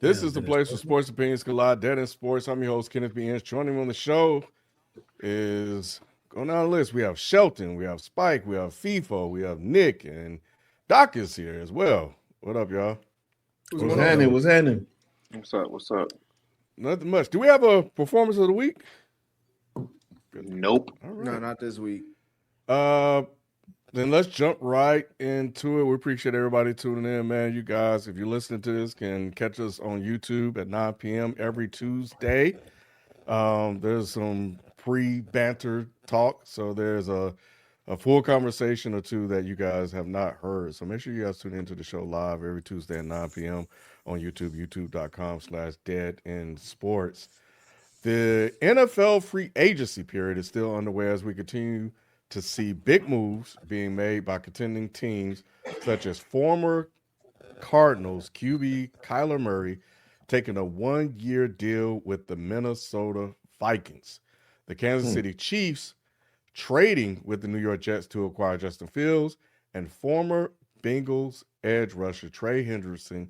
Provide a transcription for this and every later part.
This is the place where sports opinions collide. Dead in sports. I'm your host, Kenneth B. Inch. Joining me on the show is going down the list. We have Shelton, we have Spike, we have FIFO, we have Nick, and Doc is here as well. What up, y'all? What's happening? What's happening? What's up? What's up? Nothing much. Do we have a performance of the week? Nope. All right. No, not this week. Then let's jump right into it. We appreciate everybody tuning in, man. You guys, if you're listening to this, can catch us on YouTube at 9 p.m. every Tuesday. There's some pre-banter talk, so there's a full conversation or two that you guys have not heard. So make sure you guys tune into the show live every Tuesday at 9 p.m. on YouTube, youtube.com/deadendsports. The NFL free agency period is still underway as we continue to see big moves being made by contending teams such as former Cardinals QB Kyler Murray taking a one-year deal with the Minnesota Vikings. The Kansas City Chiefs trading with the New York Jets to acquire Justin Fields, and former Bengals edge rusher Trey Hendrickson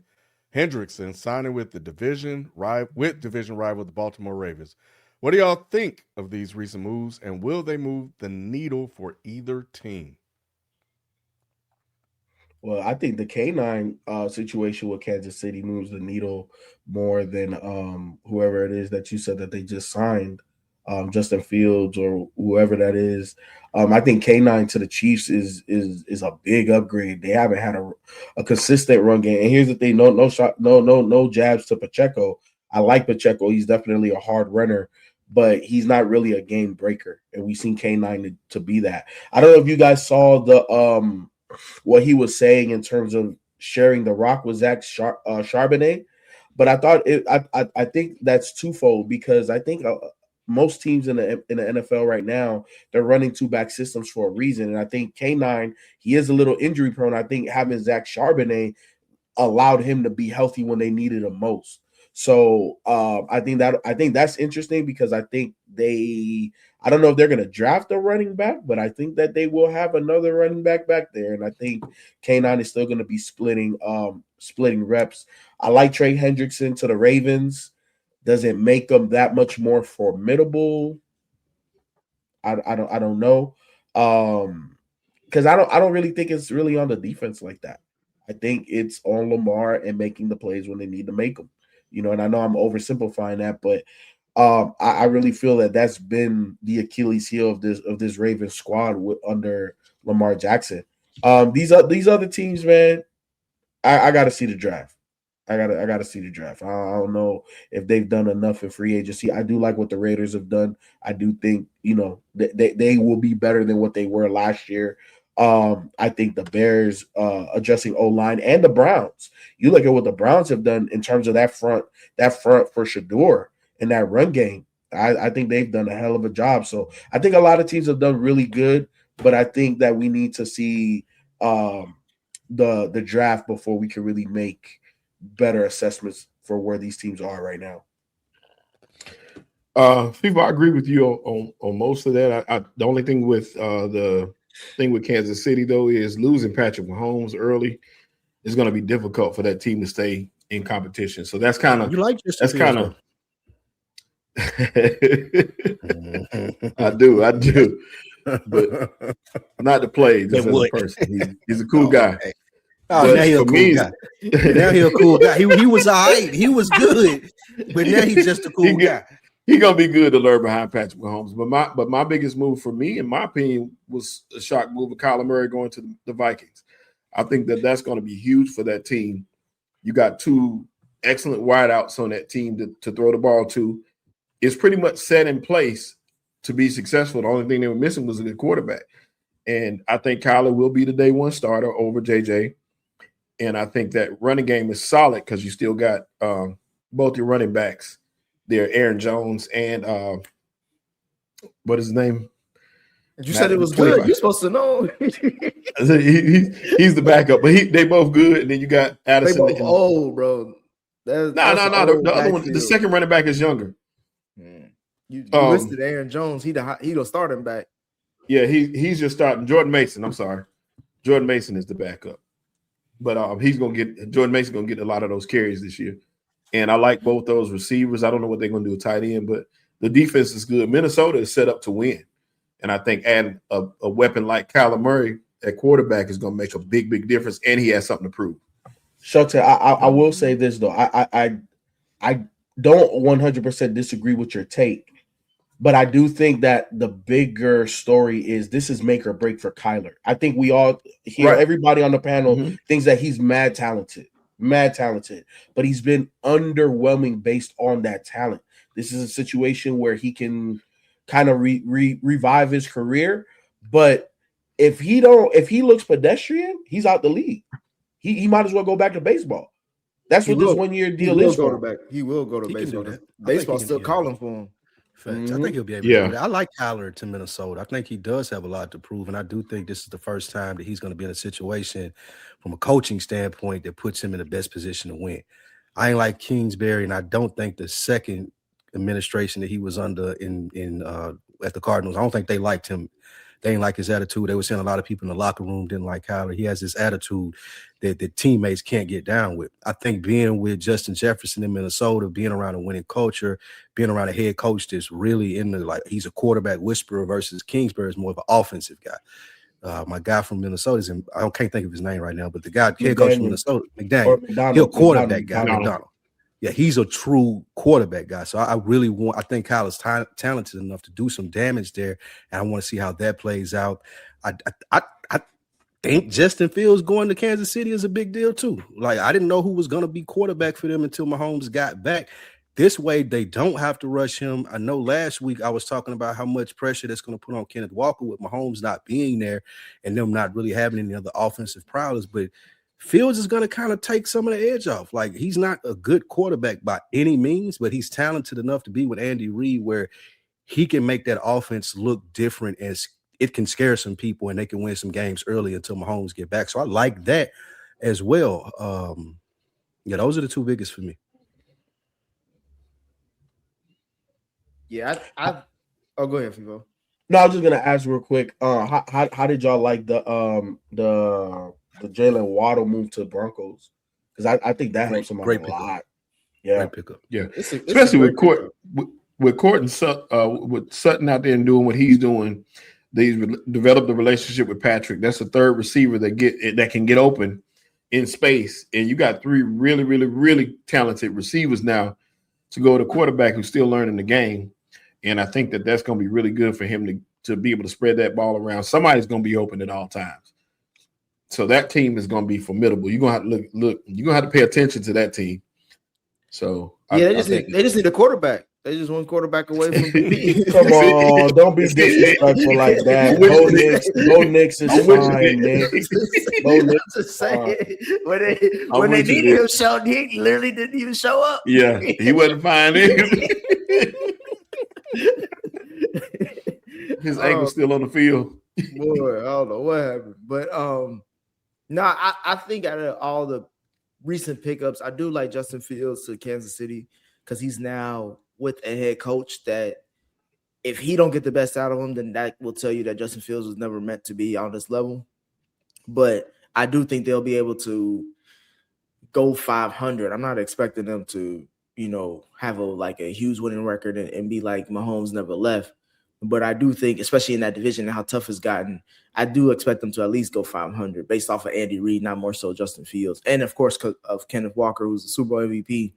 signing with the division rival the Baltimore Ravens. What do y'all think of these recent moves, and will they move the needle for either team? Well, I think the K9 situation with Kansas City moves the needle more than whoever it is that you said that they just signed, Justin Fields or whoever that is. I think K9 to the Chiefs is a big upgrade. They haven't had a consistent run game. And here's the thing: no jabs to Pacheco. I like Pacheco. He's definitely a hard runner, but he's not really a game breaker. And we've seen K9 to be that. I don't know if you guys saw the what he was saying in terms of sharing the rock with Zach Charbonnet, but I thought I think that's twofold, because I think most teams in the NFL right now, they're running two-back systems for a reason, and I think K9, he is a little injury prone. I think having Zach Charbonnet allowed him to be healthy when they needed him most. So I think that's interesting, because I think I don't know if they're going to draft a running back, but I think that they will have another running back there. And I think K9 is still going to be splitting reps. I like Trey Hendrickson to the Ravens. Does it make them that much more formidable? I don't know. Because I don't really think it's really on the defense like that. I think it's on Lamar and making the plays when they need to make them. And I know I'm oversimplifying that, but I really feel that that's been the Achilles heel of this Ravens squad under Lamar Jackson. These other teams, man, I got to see the draft. I gotta see the draft. I don't know if they've done enough in free agency. I do like what the Raiders have done. I do think they will be better than what they were last year. I think the Bears adjusting O-line, and the Browns. You look at what the Browns have done in terms of that front for Shador and that run game. I think they've done a hell of a job. So I think a lot of teams have done really good, but I think that we need to see the draft before we can really make better assessments for where these teams are right now. FIFA, I agree with you on most of that. The only thing with the thing with Kansas City, though, is losing Patrick Mahomes early is going to be difficult for that team to stay in competition. So that's kind of I do, but not to play. Just as a person, he's a cool guy. Okay. Oh, now he's a cool guy. Now he's a cool guy. He was all right. He was good, but now he's just a cool guy. He's gonna be good to learn behind Patrick Mahomes. But my biggest move for me, in my opinion, was a shock move of Kyler Murray going to the Vikings. I think that's going to be huge for that team. You got two excellent wideouts on that team to throw the ball to. It's pretty much set in place to be successful. The only thing they were missing was a good quarterback. And I think Kyler will be the day one starter over JJ. And I think that running game is solid because you still got both your running backs there, Aaron Jones and what is his name? You said it was good. You're supposed to know. He's the backup, but they both good. And then you got Addison. They both old, bro. No. The other one, the second running back is younger. You listed Aaron Jones. He the starting back. Yeah, he's just starting. Jordan Mason. I'm sorry, Jordan Mason is the backup. But Jordan Mason gonna get a lot of those carries this year. And I like both those receivers. I don't know what they're going to do with tight end, but the defense is good. Minnesota is set up to win. And I think adding a weapon like Kyler Murray at quarterback is going to make a big, big difference. And he has something to prove. Shelton, I will say this, though. I don't 100% disagree with your take, but I do think that the bigger story is this is make or break for Kyler. I think we all here, Right. everybody on the panel thinks that he's mad talented, but he's been underwhelming based on that talent. This is a situation where he can kind of revive his career, but if he looks pedestrian, he's out the league. He might as well go back to baseball. That's what this 1 year deal is for. He will go to He can baseball. do that. Baseball's still calling for him. Facts. I think he'll be able to do that. I like Kyler to Minnesota. I think he does have a lot to prove, and I do think this is the first time that he's going to be in a situation from a coaching standpoint that puts him in the best position to win. I ain't like Kingsbury, and I don't think the second administration that he was under in at the Cardinals, I don't think they liked him. They didn't like his attitude. They were saying a lot of people in the locker room didn't like Kyler. He has this attitude that the teammates can't get down with. I think being with Justin Jefferson in Minnesota, being around a winning culture, being around a head coach that's really in the, like, he's a quarterback whisperer versus Kingsbury is more of an offensive guy. My guy from Minnesota is can't think of his name right now, but the guy head coach from Minnesota, McDaniel, he'll quarterback guy, McDonald. Yeah, he's a true quarterback guy. So I think Kyler's talented enough to do some damage there, and I want to see how that plays out. I think Justin Fields going to Kansas City is a big deal too. Like, I didn't know who was going to be quarterback for them until Mahomes got back. This way, they don't have to rush him. I know last week I was talking about how much pressure that's going to put on Kenneth Walker with Mahomes not being there and them not really having any other offensive prowess, but Fields is going to kind of take some of the edge off. Like, he's not a good quarterback by any means, but he's talented enough to be with Andy Reid where he can make that offense look different, as it can scare some people and they can win some games early until Mahomes get back. So I like that as well. Those are the two biggest for me. Yeah, go ahead, Fivo. No, I was just gonna ask real quick. How did y'all like the Jalen Waddle move to Broncos? Because I think that helps him out a lot. Yeah, great pickup. Yeah, especially with Courtland with Sutton out there and doing what he's doing. They've developed a relationship with Patrick. That's the third receiver that can get open in space, and you got three really, really, really talented receivers now to go to quarterback who's still learning the game. And I think that's going to be really good for him to be able to spread that ball around. Somebody's going to be open at all times. So that team is going to be formidable. You're going to have to look. You're going to have to pay attention to that team. So they just need a quarterback. They just one quarterback away from BP. Come on, don't be disrespectful like that. Bo Nix is fine, Nick. Bo Nix is saying when they needed him, Sheldon, he literally didn't even show up. Yeah, he wasn't fine either. His ankle's still on the field. Boy, I don't know what happened. But I think out of all the recent pickups, I do like Justin Fields to Kansas City because he's now with a head coach that if he don't get the best out of him, then that will tell you that Justin Fields was never meant to be on this level. But I do think they'll be able to go 500. I'm not expecting them to, have a huge winning record and be like Mahomes never left. But I do think, especially in that division and how tough it's gotten, I do expect them to at least go 500 based off of Andy Reid, not more so Justin Fields. And, of course, of Kenneth Walker, who's a Super Bowl MVP.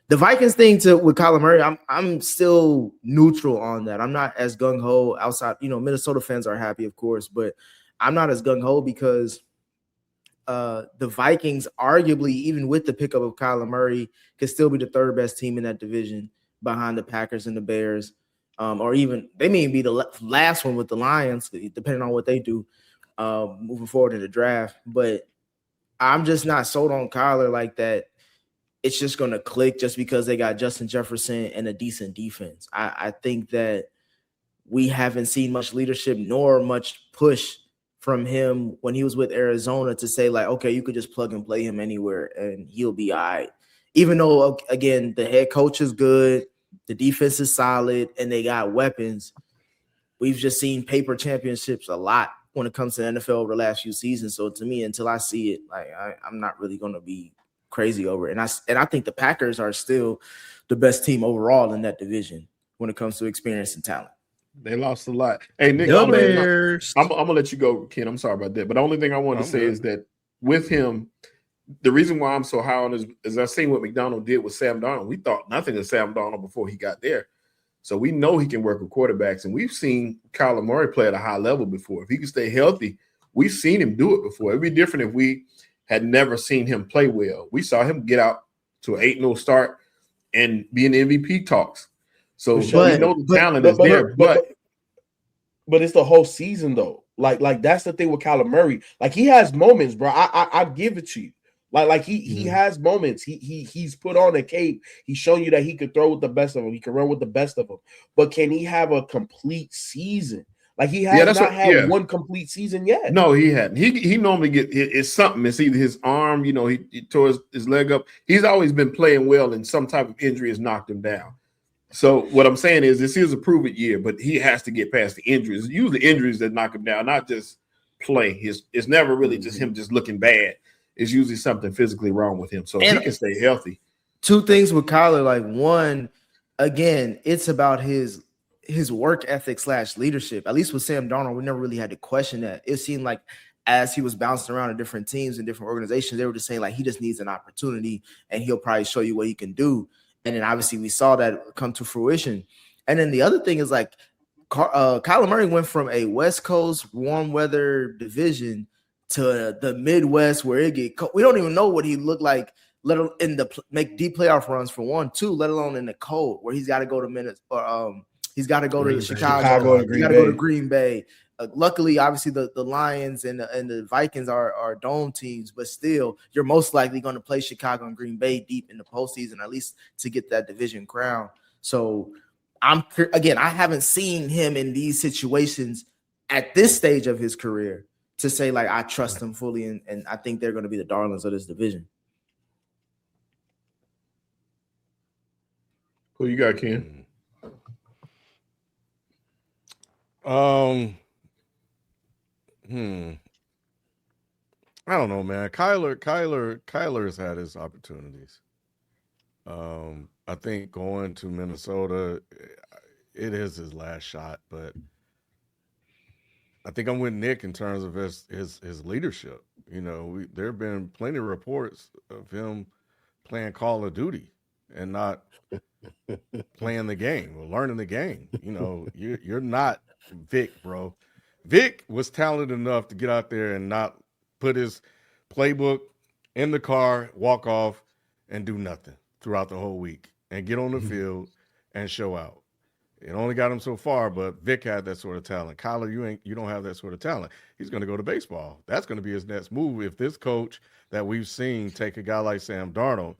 The Vikings thing with Kyler Murray, I'm still neutral on that. I'm not as gung-ho outside. Minnesota fans are happy, of course, but I'm not as gung-ho because the Vikings, arguably, even with the pickup of Kyler Murray, could still be the third best team in that division behind the Packers and the Bears. Or even they may be the last one with the Lions, depending on what they do moving forward in the draft. But I'm just not sold on Kyler like that. It's just going to click just because they got Justin Jefferson and a decent defense. I think that we haven't seen much leadership nor much push from him when he was with Arizona to say, like, okay, you could just plug and play him anywhere and he'll be all right. Even though, again, the head coach is good, the defense is solid, and they got weapons. We've just seen paper championships a lot when it comes to the NFL over the last few seasons. So to me, until I see it, I'm not really going to be crazy over it. And I think the Packers are still the best team overall in that division when it comes to experience and talent. They lost a lot. Hey, Nick, The Bears. I'm gonna let you go, Ken. I'm sorry about that. But the only thing I wanted to say is that with him, the reason why I'm so high on is I seen what McDonald did with Sam Darnold. We thought nothing of Sam Darnold before he got there. So we know he can work with quarterbacks, and we've seen Kyler Murray play at a high level before. If he can stay healthy, we've seen him do it before. It'd be different if we had never seen him play well. We saw him get out to an 8-0 start and be in MVP talks. So we know the talent is there, but it's the whole season though. Like that's the thing with Kyler Murray. Like he has moments, bro. I give it to you. Like he has moments. He's put on a cape. He's shown you that he could throw with the best of them. He can run with the best of them. But can he have a complete season? Like he has not had one complete season yet. No, he hadn't. He normally it's something. It's either his arm, you know, he tore his leg up. He's always been playing well, and some type of injury has knocked him down. So what I'm saying is this is a prove-it year, but he has to get past the injuries. It's usually injuries that knock him down, not just play. It's never really just him just looking bad. It's usually something physically wrong with him. So he can stay healthy. Two things with Kyler, like one, again, it's about his work ethic / leadership. At least with Sam Darnold, we never really had to question that. It seemed like as he was bouncing around in different teams and different organizations, they were just saying like he just needs an opportunity and he'll probably show you what he can do. And then obviously we saw that come to fruition. And then the other thing is like Kyler Murray went from a West Coast warm weather division to the Midwest where it get cold. We don't even know what he looked like, let alone in the make deep playoff runs for 1, 2, let alone in the cold where he's got to go to Minnesota, he's got to go to Chicago, he's got to go to Green Bay. Luckily, obviously, the Lions and the Vikings are dome teams, but still, you're most likely going to play Chicago and Green Bay deep in the postseason, at least to get that division crown. So, I haven't seen him in these situations at this stage of his career to say, like, I trust him fully, and I think they're going to be the darlings of this division. Who you got, Ken? I don't know, man. Kyler's had his opportunities. I think going to Minnesota, it is his last shot, but I think I'm with Nick in terms of his leadership. You know, there have been plenty of reports of him playing Call of Duty and not playing the game or learning the game. You know, you're not Vic, bro. Vic was talented enough to get out there and not put his playbook in the car, walk off, and do nothing throughout the whole week and get on the field and show out. It only got him so far, but Vic had that sort of talent. Kyler, you don't have that sort of talent. He's going to go to baseball. That's going to be his next move. If this coach that we've seen take a guy like Sam Darnold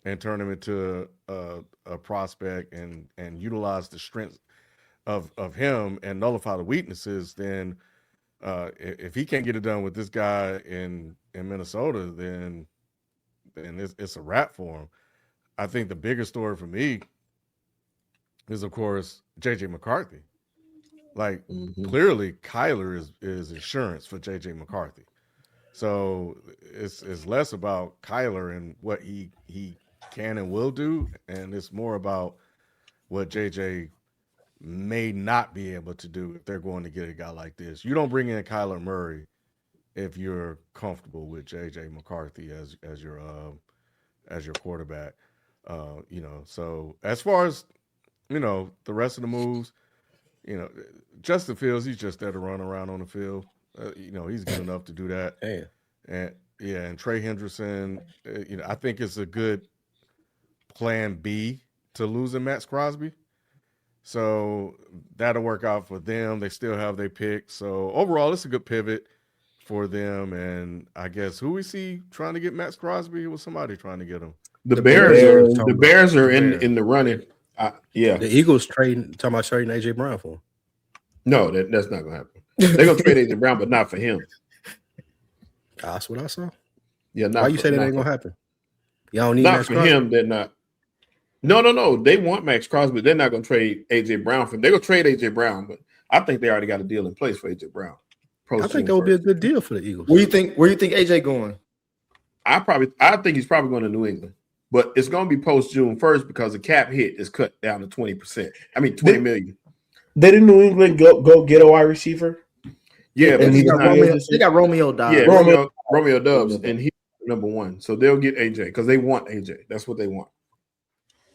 and turn him into a prospect and utilize the strengths of him and nullify the weaknesses, then if he can't get it done with this guy in Minnesota, then it's a wrap for him. I think the bigger story for me is, of course, J.J. McCarthy. Like, clearly, Kyler is insurance for J.J. McCarthy. So it's less about Kyler and what he can and will do, and it's more about what J.J. may not be able to do if they're going to get a guy like this. You don't bring in Kyler Murray if you're comfortable with J.J. McCarthy as your quarterback. You know, so as far as, you know, the rest of the moves, you know, Justin Fields, he's just there to run around on the field. You know, he's good enough to do that. And Trey Hendrickson, you know, I think it's a good plan B to losing Max Crosby. So that'll work out for them. They still have their pick. So overall, it's a good pivot for them. And I guess who we see trying to get Max Crosby? It was somebody trying to get him. The Bears are in the running. Yeah. The Eagles talking about trading AJ Brown for him. No, that's not gonna happen. They're gonna trade AJ Brown, but not for him. That's what I saw. Yeah, why you say that ain't gonna happen? Y'all don't need not Max for Crosby? him. They're not. No. They want Max Crosby. They're not gonna trade AJ Brown for him. They're gonna trade AJ Brown, but I think they already got a deal in place for AJ Brown. I think that would be a good deal for the Eagles. Where you think AJ going? I think he's probably going to New England, but it's going to be post June 1st because the cap hit is cut down to 20%. I mean, $20 million. Didn't New England go get a wide receiver? Yeah, but they got Romeo Dobbs. Yeah, Romeo Dobbs, and he's number one. So they'll get AJ because they want AJ. That's what they want.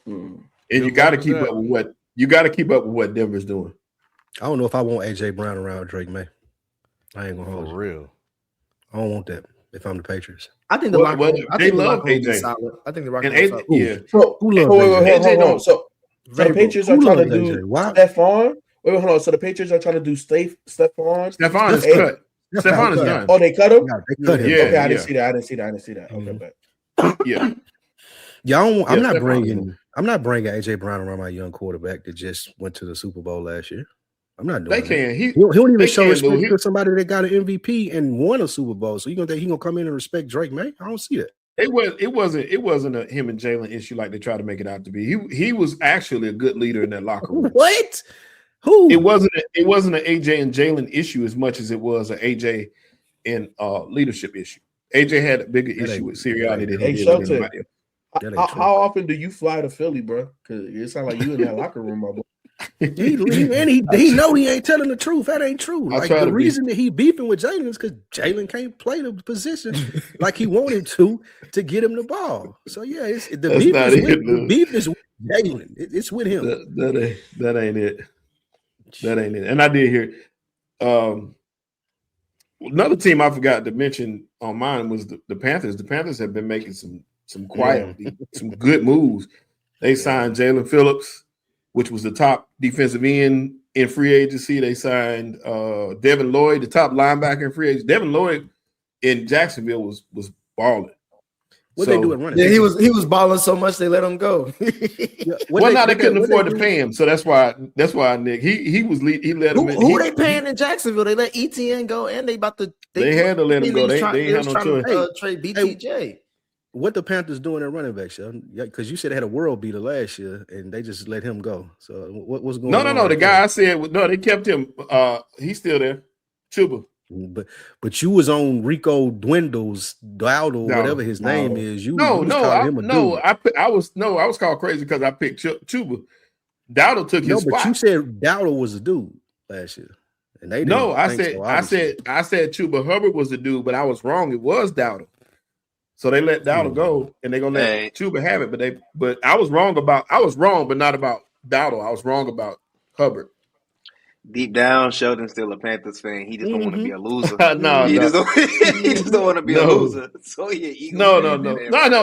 And you got to keep up with what Denver's doing. I don't know if I want AJ Brown around Drake May. I ain't gonna hold For real. I don't want that if I'm the Patriots. I think they love AJ. Solid. I think the Rockets are solid. Yeah. So, who loves AJ? Hold on. So the Patriots are trying to do Stephon. Wait, hold on. So the Patriots are trying to do Stephon. Stephon is cut. Stephon is done. Oh, they cut him? Yeah, they cut him. Yeah, okay, I didn't see that. Okay, but yeah, I'm not bringing AJ Brown around my young quarterback that just went to the Super Bowl last year. I'm not doing They can. He don't even show respect to somebody that got an MVP and won a Super Bowl. So you gonna think he gonna come in and respect Drake May? I don't see that. It wasn't a him and Jalen issue like they try to make it out to be. He was actually a good leader in that locker room. What? Who? It wasn't an AJ and Jalen issue as much as it was an AJ and leadership issue. AJ had a bigger issue with Sirianni than he did with anybody else. How often do you fly to Philly, bro? Because it sounds like you in that locker room, my boy. he know he ain't telling the truth. That ain't true. Like the reason that he beefing with Jalen is because Jalen can't play the position like he wanted to get him the ball. So yeah, the beef is with Jalen. It's with him. That ain't it. That ain't it. And I did hear another team I forgot to mention on mine was the Panthers. The Panthers have been making some quietly some good moves. They signed Jalen Phillips, which was the top defensive end in free agency. They signed Devin Lloyd, the top linebacker in free agency. Devin Lloyd in Jacksonville was balling. What they doing running? Yeah, he was balling so much they let him go. They couldn't afford to pay him, so that's why Nick he let him. Who they paying in Jacksonville? They let ETN go, and they about to. They had to let him go. They had no choice. Trade BTJ. What the Panthers doing at running back, Sheldon? Yeah, because you said they had a world beater last year, and they just let him go. So what's going on? No. The guy I said they kept him. He's still there. Chuba. But you was on Rico Dowdle, whatever his name is. I was called crazy because I picked Chuba. Dowdle took his spot. But you said Dowdle was a dude last year, and they didn't. I said Chuba Hubbard was the dude, but I was wrong. It was Dowdle. So they let Dowdle go, and they're gonna let Chuba have it. But I was wrong, but not about Dowdle. I was wrong about Hubbard. Deep down, Sheldon's still a Panthers fan. He just don't want to be a loser. He just don't want to be a loser. So yeah, no.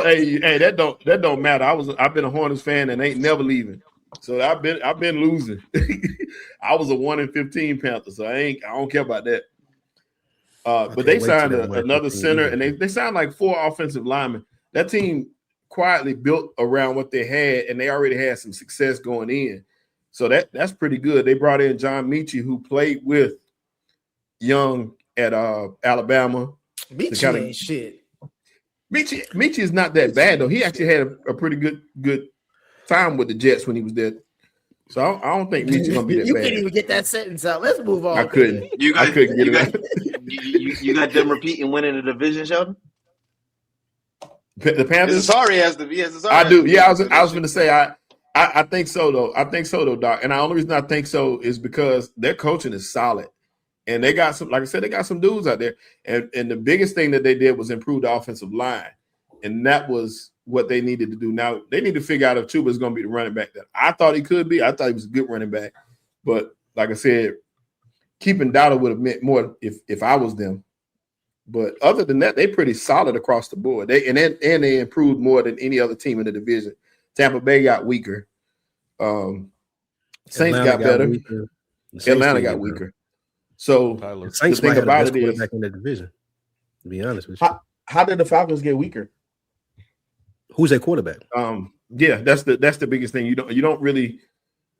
Hey, that don't matter. I've been a Hornets fan and ain't never leaving. So I've been losing. I was a 1-15 Panther, so I don't care about that. But they signed another center, and they signed like 4 offensive linemen. That team quietly built around what they had, and they already had some success going in. So that's pretty good. They brought in John Mechie, who played with Young at Alabama. Mechie ain't shit. Mechie is not that bad though. He actually had a pretty good time with the Jets when he was there. So I don't think Mechie's gonna be that bad. You couldn't even get that sentence out. Let's move on. I couldn't. I couldn't get it out. You got them repeating winning the division, Sheldon? The Panthers. Sorry, as the I do. Yeah, I was going to say I think so though. Doc. And the only reason I think so is because their coaching is solid, and they got some. Like I said, they got some dudes out there. And the biggest thing that they did was improve the offensive line, and that was what they needed to do. Now they need to figure out if Chuba is going to be the running back that I thought he could be. I thought he was a good running back, but like I said, keeping Dowdle would have meant more if I was them. But other than that, they're pretty solid across the board. They improved more than any other team in the division. Tampa Bay got weaker. Saints got better. Atlanta got weaker. So the Saints might have the best quarterback in the division. To be honest with you, how did the Falcons get weaker? Who's their quarterback? Yeah, that's the biggest thing. You don't really.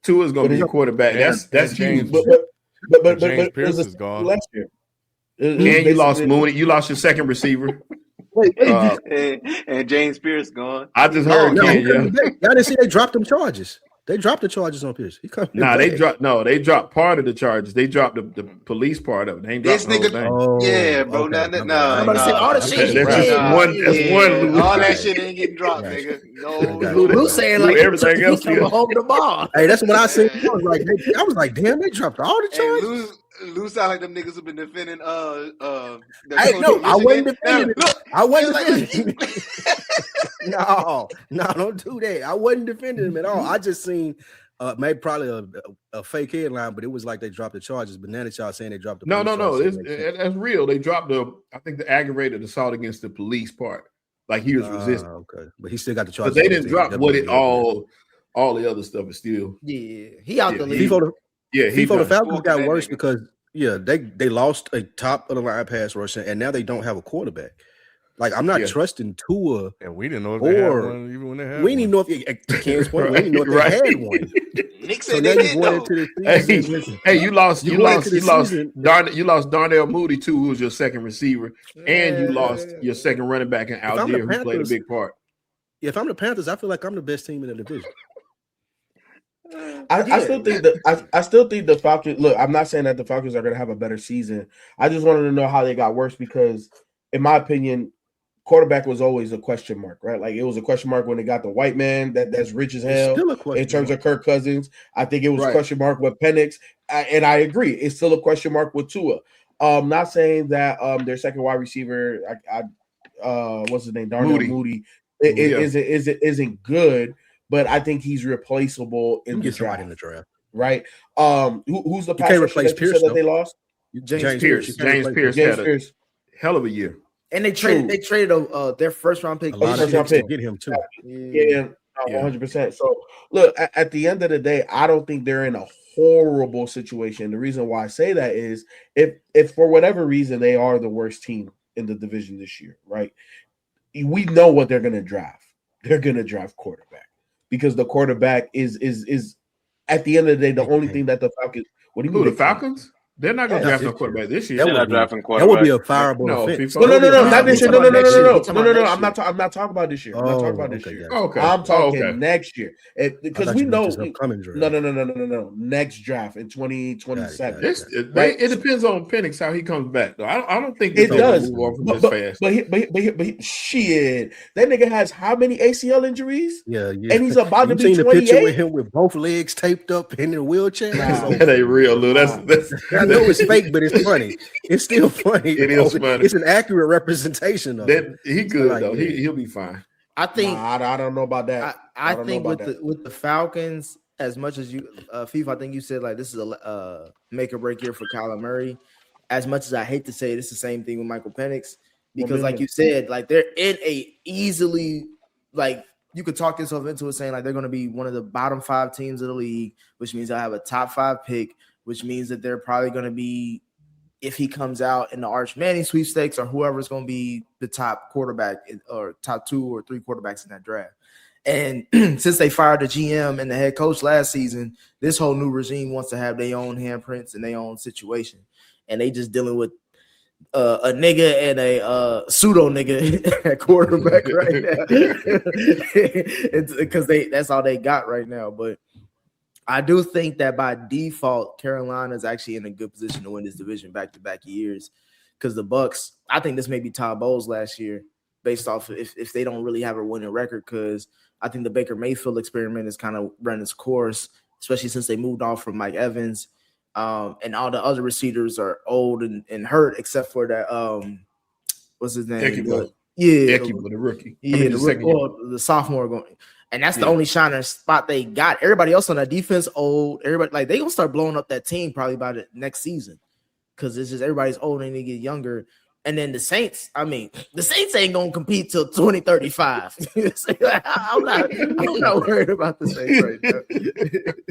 Tua's going to be a quarterback. That's James. huge. But James Pierce is gone last year. And you lost Mooney. You lost your second receiver. And James Pierce gone. I just heard. Y'all didn't see they dropped them charges. They dropped the charges on Pierce. They dropped part of the charges. They dropped the police part of it. They ain't dropped the whole thing. Yeah, bro. Okay. I'm about to say all the shit. All that shit ain't getting dropped, nigga. No, Lou saying like everything else. Home the ball. Hey, that's what I said. I was like, damn, they dropped all the charges. Lou sound like them niggas who been defending. I wasn't defending it. I wasn't defending it. No, don't do that. I wasn't defending him at all. I just seen maybe probably a fake headline, but it was like they dropped the charges. But now that y'all saying they dropped the no, that's real. They dropped the aggravated assault against the police part. Like he was resisting. Okay, but he still got the charges. But they didn't drop what it all the other stuff is still. Yeah, he out the league. The Falcons got worse because they lost a top of the line pass rusher, and now they don't have a quarterback. Like I'm not trusting Tua, and we didn't know if they had one even when they had. We didn't know if we didn't know if they had one. Nick said they did though. Hey, you lost Darnell Mooney too, who was your second receiver, and you lost your second running back in Algier, who played a big part. If I'm the Panthers, I feel like I'm the best team in the division. I still think the Falcons. Look, I'm not saying that the Falcons are going to have a better season. I just wanted to know how they got worse because, in my opinion, quarterback was always a question mark, right? Like it was a question mark when they got the white man that's rich as hell. In terms of Kirk Cousins, I think it was a question mark with Penix, and I agree, it's still a question mark with Tua. Not saying that their second wide receiver, what's his name, Darnell Mooney, isn't good. But I think he's replaceable in the draft. Right? Who's the pass rusher that Pierce, that they lost? James Pierce. James Pierce had a hell of a year. And they traded their first round pick. To get him too. Yeah, 100%. So look, at the end of the day, I don't think they're in a horrible situation. The reason why I say that is if for whatever reason they are the worst team in the division this year, right? We know what they're going to draft. They're going to draft quarterback. Because the quarterback is at the end of the day the only thing that the Falcons. What do you mean the Falcons? They're not going to draft no quarterback this year. They're not drafting quarterback. That would be a fireable offense. No, not this year. No. I'm not talking about this year. I'm not talking about this year. Okay. I'm talking next year because we know. No. Next draft in 2027. It depends on Penix how he comes back. Though I don't think it does. Fast. But shit, that nigga has how many ACL injuries? Yeah. And he's about to be 28. Seen the picture with him with both legs taped up in the wheelchair. That ain't real, Lou. That's. I know it's fake, but it's funny. It's still funny. It is funny. It's an accurate representation of that. He good though. He'll be fine. I think. I don't know about that. I think with the Falcons, as much as you, FIFA, I think you said like this is a make or break year for Kyler Murray. As much as I hate to say it, it's the same thing with Michael Penix because, like you said, like they're in a easily like. You could talk yourself into it saying like they're going to be one of the bottom 5 teams of the league, which means they'll have a top 5 pick, which means that they're probably going to be, if he comes out in the Arch Manning sweepstakes or whoever's going to be the top quarterback or top 2 or 3 quarterbacks in that draft. And since they fired the GM and the head coach last season, this whole new regime wants to have their own handprints and their own situation. And they just dealing with a nigga and a pseudo nigga at quarterback right now because that's all they got right now. But I do think that by default, Carolina is actually in a good position to win this division back-to-back years because the Bucks, I think this may be Todd Bowles last year based off if they don't really have a winning record because I think the Baker Mayfield experiment is kind of run its course, especially since they moved on from Mike Evans. And all the other receivers are old and hurt, except for that. What's his name? Ekibo, the rookie. Yeah, the sophomore going, and that's the only shining spot they got. Everybody else on that defense old. Everybody like they gonna start blowing up that team probably by the next season because it's just everybody's old and they get younger. And then the Saints, the Saints ain't gonna compete till 2035. I'm not worried about the Saints right now.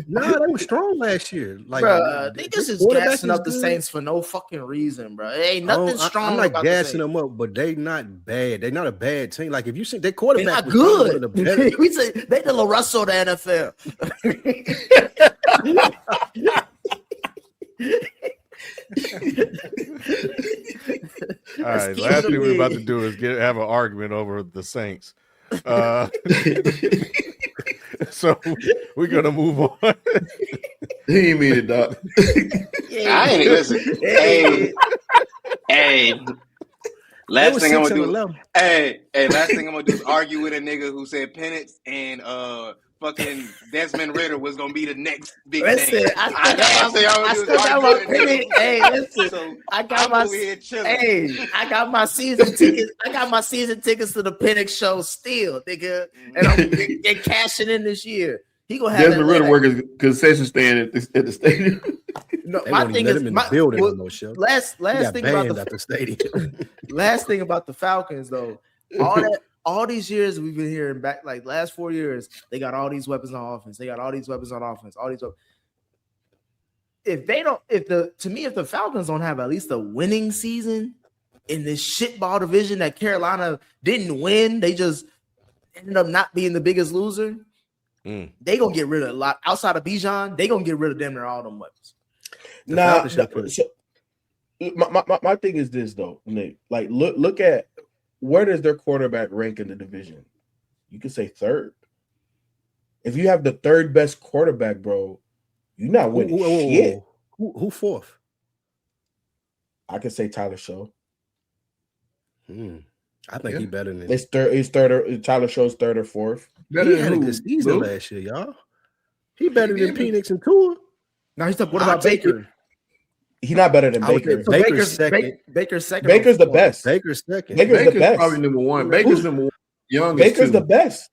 No, they were strong last year. Like, bro, they just is gassing up the Saints for no fucking reason, bro. It ain't nothing strong. I'm not about gassing them up, but they not bad. They're not a bad team. Like if you see their quarterback, they're not good. We say they the LaRusso of the NFL. All right, last thing we're about to do is have an argument over the Saints. So we're gonna move on. He ain't mean it, Doc. I ain't listen. Hey. Last thing I'm gonna do. Last thing I'm gonna do is argue with a nigga who said Penix and fucking Desmond Ritter was gonna be the next big thing. I still got my Penix. Hey, listen. So I got my over here chilling. Hey, I got my season tickets. I got my season tickets to the Penix show still, nigga. And I'm cashing in this year. He gonna have Desmond Ritter working concession stand at the stadium. No, my thing is last thing about the stadium. Last thing about the Falcons, though, all these years we've been hearing back, like last 4 years, they got all these weapons on offense. They got all these weapons on offense. If the Falcons don't have at least a winning season in this shitball division that Carolina didn't win, they just ended up not being the biggest loser. They gonna get rid of a lot outside of Bijan. They gonna get rid of them and all them weapons. My thing is this though, Nick. Like look at where does their quarterback rank in the division? You could say third. If you have the third best quarterback, bro, you're not winning shit. Who fourth? I could say Tyler Show. I think he's better than he's third. Tyler Show's third or fourth. He had a good season last year, y'all. He better than Penix and Tua. Now he's talking. What about Baker? He's not better than Baker. Baker's second. Baker's second. Baker's the best. Baker's second. Baker's the best. Probably number one. Baker's number one. Young. Baker's the best.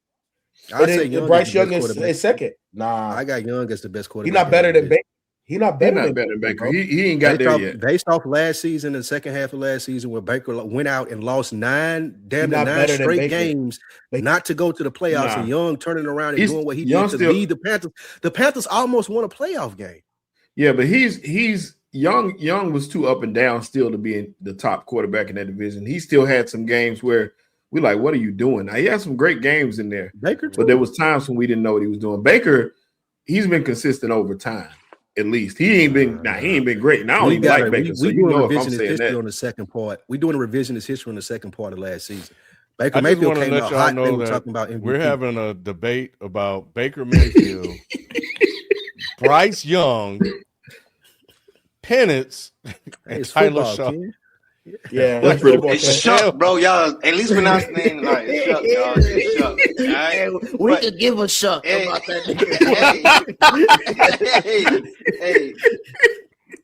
I say Young Bryce Young is second. Nah, I got Young as the best quarterback. He's not better than Baker. He's not better than Baker. He ain't got there yet. Based off last season, the second half of last season, where Baker went out and lost nine straight games, not to go to the playoffs, and Young turning around and doing what he did to lead the Panthers. The Panthers almost won a playoff game. Yeah, but he's young. Young was too up and down still to be in the top quarterback in that division. He still had some games where we like, what are you doing? Now, he had some great games in there, Baker, but there was times when we didn't know what he was doing. Baker, he's been consistent over time. At least he ain't been great. Now I don't even like Baker. So you know if I'm saying that on the second part, we're doing a revisionist history on the second part of last season. Baker Mayfield want to let y'all know that talking about MVP. We're having a debate about Baker Mayfield, Bryce Young, Penix, and Tyler Shaw. Yeah, that's pretty much. It's Shuck, bro. Y'all at least pronounce the name right. It's Shuck, y'all. It's Shuck. Right? We could give a Shuck about that. Hey.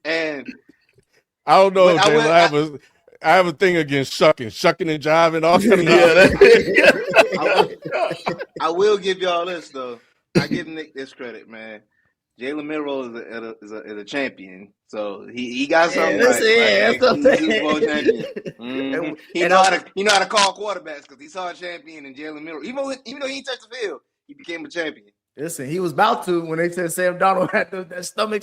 And I don't know, man. I have a thing against shucking and jiving, all kind of. I will give y'all this though. I give Nick this credit, man. Jalen Milroe is a champion, so he got something right. He's a Super Bowl champion. Mm-hmm. He know how to call quarterbacks because he saw a champion in Jalen Milroe. Even though he touched the field, he became a champion. Listen, he was about to when they said Sam Darnold had that stomach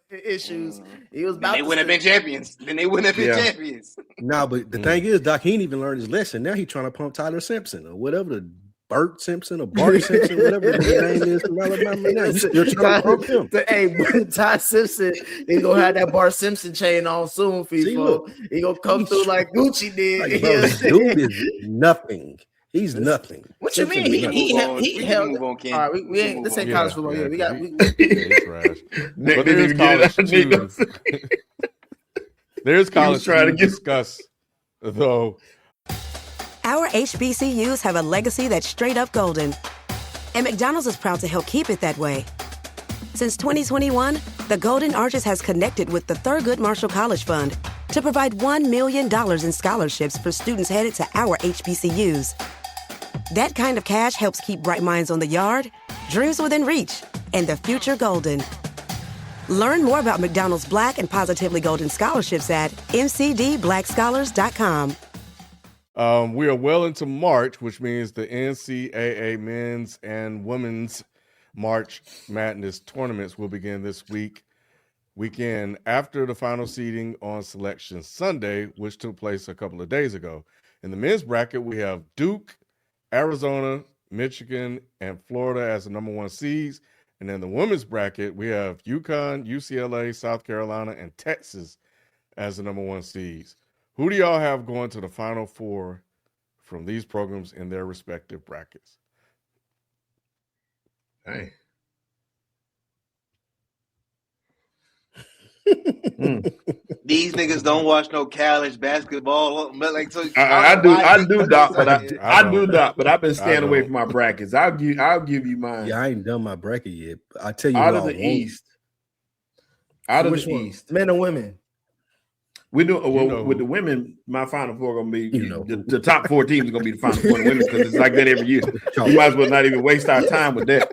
issues. He was about. They wouldn't have been champions. Then they wouldn't have been champions. No, but the thing is, Doc, he didn't even learn his lesson. Now he's trying to pump Tyler Simpson or whatever the. Bert Simpson or Bart Simpson, whatever his name is from Alabama. Now you're trying to pump him. Hey, Ty Simpson, he's gonna have that Bart Simpson chain on soon, people. He gonna come through like Gucci did. Like, bro, dude is nothing. He's nothing. What you mean? He held. All right, we ain't. This ain't college football. Yeah, we got. Trash. But there's college too. There's college to discuss, though. Our HBCUs have a legacy that's straight up golden. And McDonald's is proud to help keep it that way. Since 2021, the Golden Arches has connected with the Thurgood Marshall College Fund to provide $1 million in scholarships for students headed to our HBCUs. That kind of cash helps keep bright minds on the yard, dreams within reach, and the future golden. Learn more about McDonald's Black and Positively Golden scholarships at mcdblackscholars.com. We are well into March, which means the NCAA men's and women's March Madness tournaments will begin this weekend after the final seeding on Selection Sunday, which took place a couple of days ago. In the men's bracket, we have Duke, Arizona, Michigan, and Florida as the number one seeds. And in the women's bracket, we have UConn, UCLA, South Carolina, and Texas as the number one seeds. Who do y'all have going to the Final Four from these programs in their respective brackets? Hey. These niggas don't watch no college basketball. But like, so I do, Doc, but I've been staying away from my brackets. I'll give you mine. Yeah, I ain't done my bracket yet. But I tell you, out of the East, men and women. We do with the women. My Final Four gonna be the top 4 teams are gonna be the Final Four women because it's like that every year. We might as well not even waste our time with that.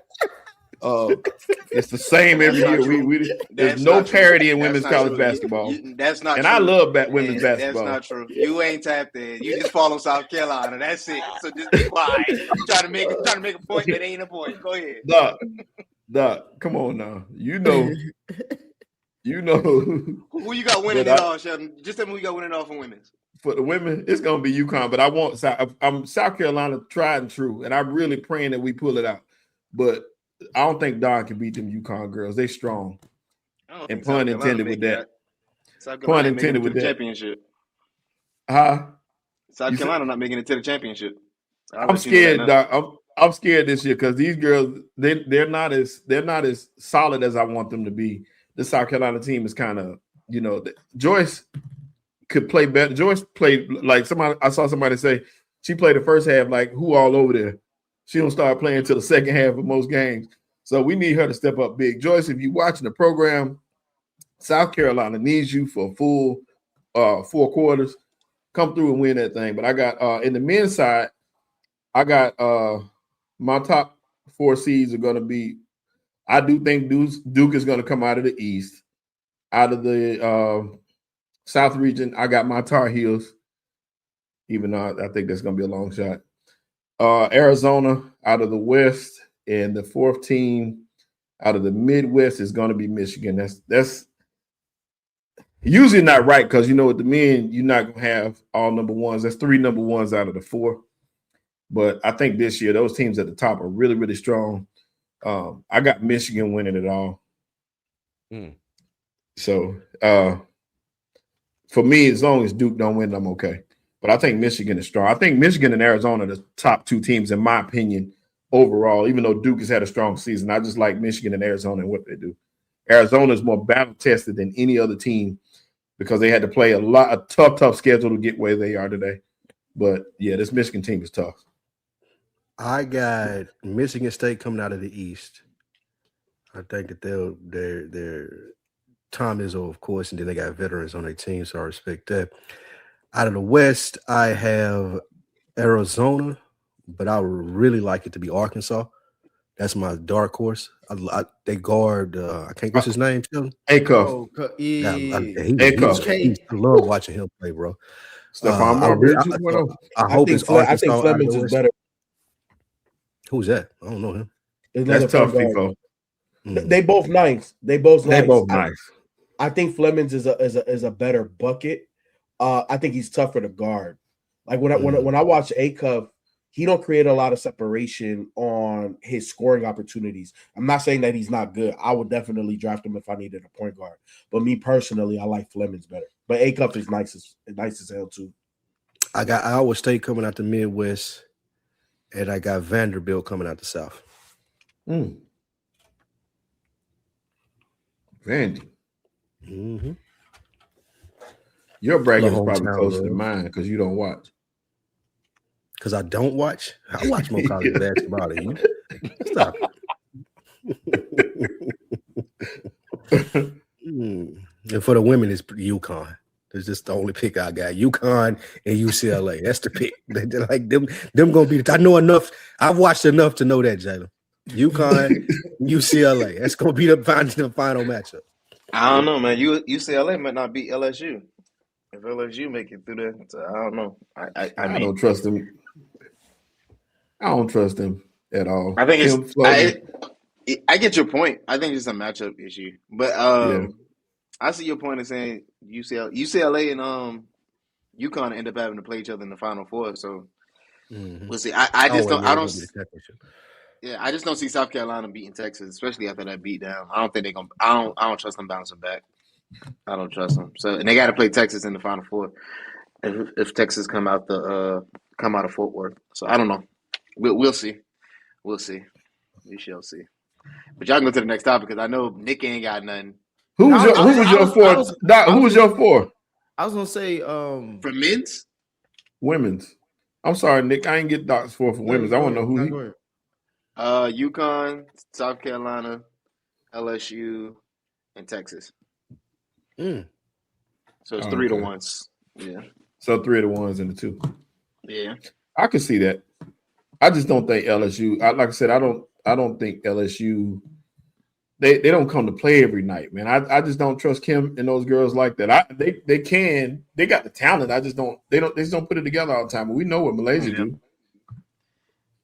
It's the same every year. There's no parity in women's college basketball. That's not and true. I love women's basketball. That's not true. You ain't tapped in. You just follow South Carolina. That's it. So just be quiet. You trying to make a point that ain't a point. Go ahead. Doc, come on now. You know. Who you got winning it all, Sheldon? Just tell me who you got winning it all for women's. For the women, it's gonna be UConn, but I'm South Carolina tried and true, and I'm really praying that we pull it out. But I don't think Don can beat them UConn girls. They strong. And pun intended with that. Pun intended with that. Championship. Huh? South Carolina not making it to the championship. I'm scared, Doc. I'm scared this year because these girls they're not as solid as I want them to be. The South Carolina team is kind of, Joyce could play better. Joyce played like I saw somebody say she played the first half like who all over there. She don't start playing until the second half of most games. So we need her to step up big. Joyce, if you're watching the program, South Carolina needs you for a full 4 quarters. Come through and win that thing. But I got in the men's side, I got my top 4 seeds are going to be. I do think Duke is going to come out of the East. Out of the South region, I got my Tar Heels, even though I think that's going to be a long shot. Arizona out of the West, and the 4th team out of the Midwest is going to be Michigan. That's usually not right because, with the men, you're not going to have all number ones. That's 3 number ones out of the 4. But I think this year, those teams at the top are really, really strong. I got Michigan winning it all. So for me, as long as Duke don't win, I'm okay. But I think Michigan is strong. I think Michigan and Arizona are the top 2 teams, in my opinion, overall, even though Duke has had a strong season. I just like Michigan and Arizona and what they do. Arizona is more battle-tested than any other team because they had to play a tough schedule to get where they are today. But, yeah, this Michigan team is tough. I got Michigan State coming out of the East. I think that they're Tom Izzo, of course, and then they got veterans on their team, so I respect that. Out of the West, I have Arizona, but I would really like it to be Arkansas. That's my dark horse. They guard. I can't guess his name. Acuff. I love watching him play, bro. Stephon Marbury 2.0. I hope it's Arkansas. I think Flemings is better. Who's that? I don't know him. That's tough, FIFO. They both nice. They both nice. I think Flemings is a better bucket. I think he's tougher to guard. Like when I watch Acuff, he don't create a lot of separation on his scoring opportunities. I'm not saying that he's not good. I would definitely draft him if I needed a point guard. But me personally, I like Flemings better. But Acuff is nice as hell too. I got Iowa State coming out the Midwest, and I got Vanderbilt coming out the South. Vandy. Mm-hmm. Your bracket is probably closer to mine because you don't watch. Because I don't watch? I watch more college basketball than you. Stop it. And for the women, it's UConn. It's just the only pick I got. UConn and UCLA. That's the pick. They're like them gonna be I know enough. I've watched enough to know that, Jalen. UConn, UCLA. That's gonna be the final matchup. I don't know, man. UCLA might not beat LSU. If LSU make it through there, so I don't know. I don't trust them. I don't trust them at all. I think I get your point. I think it's a matchup issue. But I see your point in saying UCLA and UConn end up having to play each other in the Final Four. So we'll see. I just don't see South Carolina beating Texas, especially after that beat down. I don't think they're gonna. I don't trust them bouncing back. I don't trust them. So and they got to play Texas in the Final Four if Texas come out of Fort Worth. So I don't know. We'll see. We'll see. We shall see. But y'all can go to the next topic because I know Nick ain't got nothing. Who was your four? Doc, who was your four? I was gonna say for men's, women's. I'm sorry, Nick. I ain't get Doc's four for women's. I want to know who he. UConn, South Carolina, LSU, and Texas. So it's 3 to 1s. Yeah. So 3 of the 1s and the 2. Yeah. I can see that. I just don't think LSU. Like I said, I don't think LSU. They don't come to play every night, man. I just don't trust Kim and those girls like that. They got the talent. They just don't put it together all the time. But we know what Malaysia do.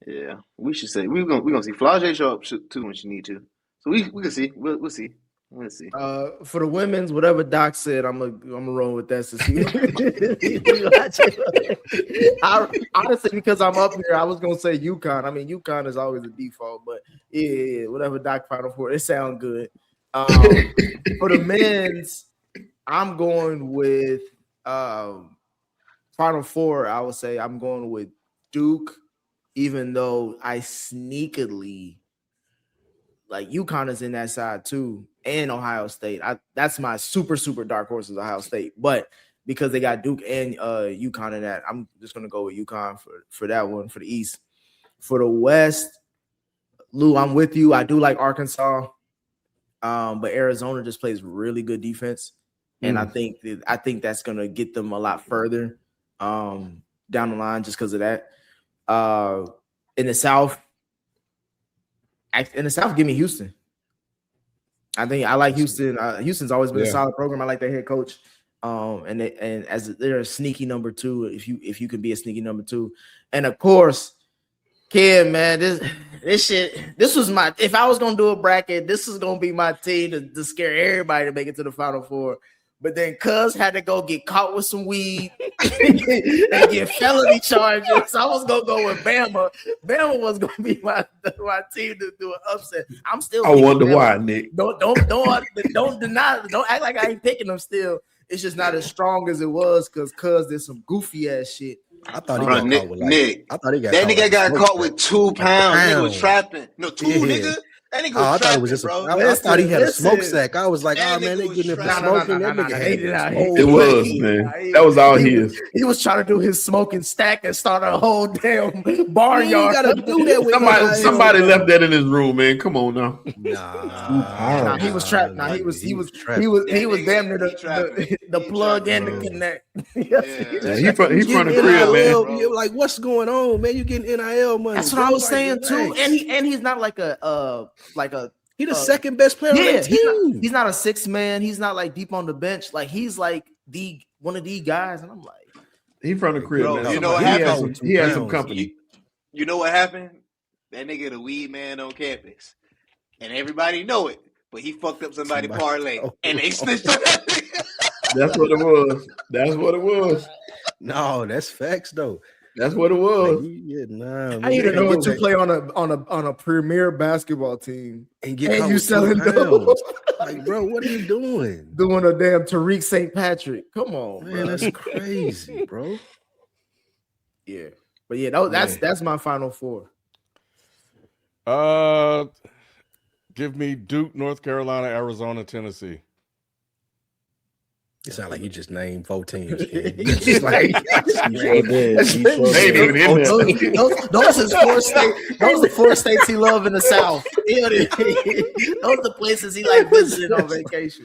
Yeah, we should say we're gonna see Flage show up too when she need to. So we can see. We'll see. We'll see. For the women's, whatever Doc said, I'm gonna roll with that. To see. Honestly, because I'm up here, I was gonna say UConn. I mean, UConn is always a default, but yeah, whatever Doc Final Four, it sounds good. For the men's, I'm going with Final Four. I would say I'm going with Duke, even though I sneakily like UConn is in that side too. And Ohio State. That's my super dark horse is Ohio State. But because they got Duke and UConn in that, I'm just gonna go with UConn for that one for the East. For the West, Lou, I'm with you. I do like Arkansas, but Arizona just plays really good defense, and I think that's gonna get them a lot further down the line just because of that. In the South, give me Houston. I think I like Houston. Houston's always been a solid program. I like their head coach. And as they're a sneaky number 2, if you can be a sneaky number 2. And of course, Kim, man, this was my, if I was gonna do a bracket, this is gonna be my team to scare everybody to make it to the Final Four. But then Cuz had to go get caught with some weed and get felony charges. So I was gonna go with Bama. Bama was gonna be my team to do an upset. I'm still. I wonder why, Nick. Don't deny. Don't act like I ain't picking them. Still, it's just not as strong as it was because Cuz did some goofy ass shit. I thought he got caught with Nick. I thought he got that caught nigga got caught with with 2 pounds. Nigga was trapping. No, 2 nigga. That nigga was I thought it was just bro. I thought he had a smoke sack. I was like, oh man, they getting him smoking. That nigga had it was, man. That was all he is. He was trying to do his smoking stack and start a whole damn barnyard. You gotta do that with somebody left that in his room, man. Come on now. Nah, he was trapped. Nah, he was damn near the plug and the connect. He from the crib, man. Like, what's going on, man? You getting NIL money? That's what I was saying too. And he's not like he's the second best player on the team. He's not a 6 man. He's not like deep on the bench. Like he's like one of these guys. And I'm like, he from the crib, bro, man. You know what happened? He had some company. You know what happened? That nigga the weed man on campus, and everybody know it. But he fucked up somebody parlay, and they snitched on that nigga. That's what it was. No, that's facts though. That's what it was. I need to know what you play on a premier basketball team and you selling those. Like, bro, what are you doing? Doing a damn Tariq St. Patrick. Come on, man, bro. That's crazy, bro. Yeah, but yeah, that's my Final Four. Give me Duke, North Carolina, Arizona, Tennessee. It sounds like you just named 4 teams. Just like those is 4 states. Those are 4 states he love in the South. Those are the places he like visiting on vacation.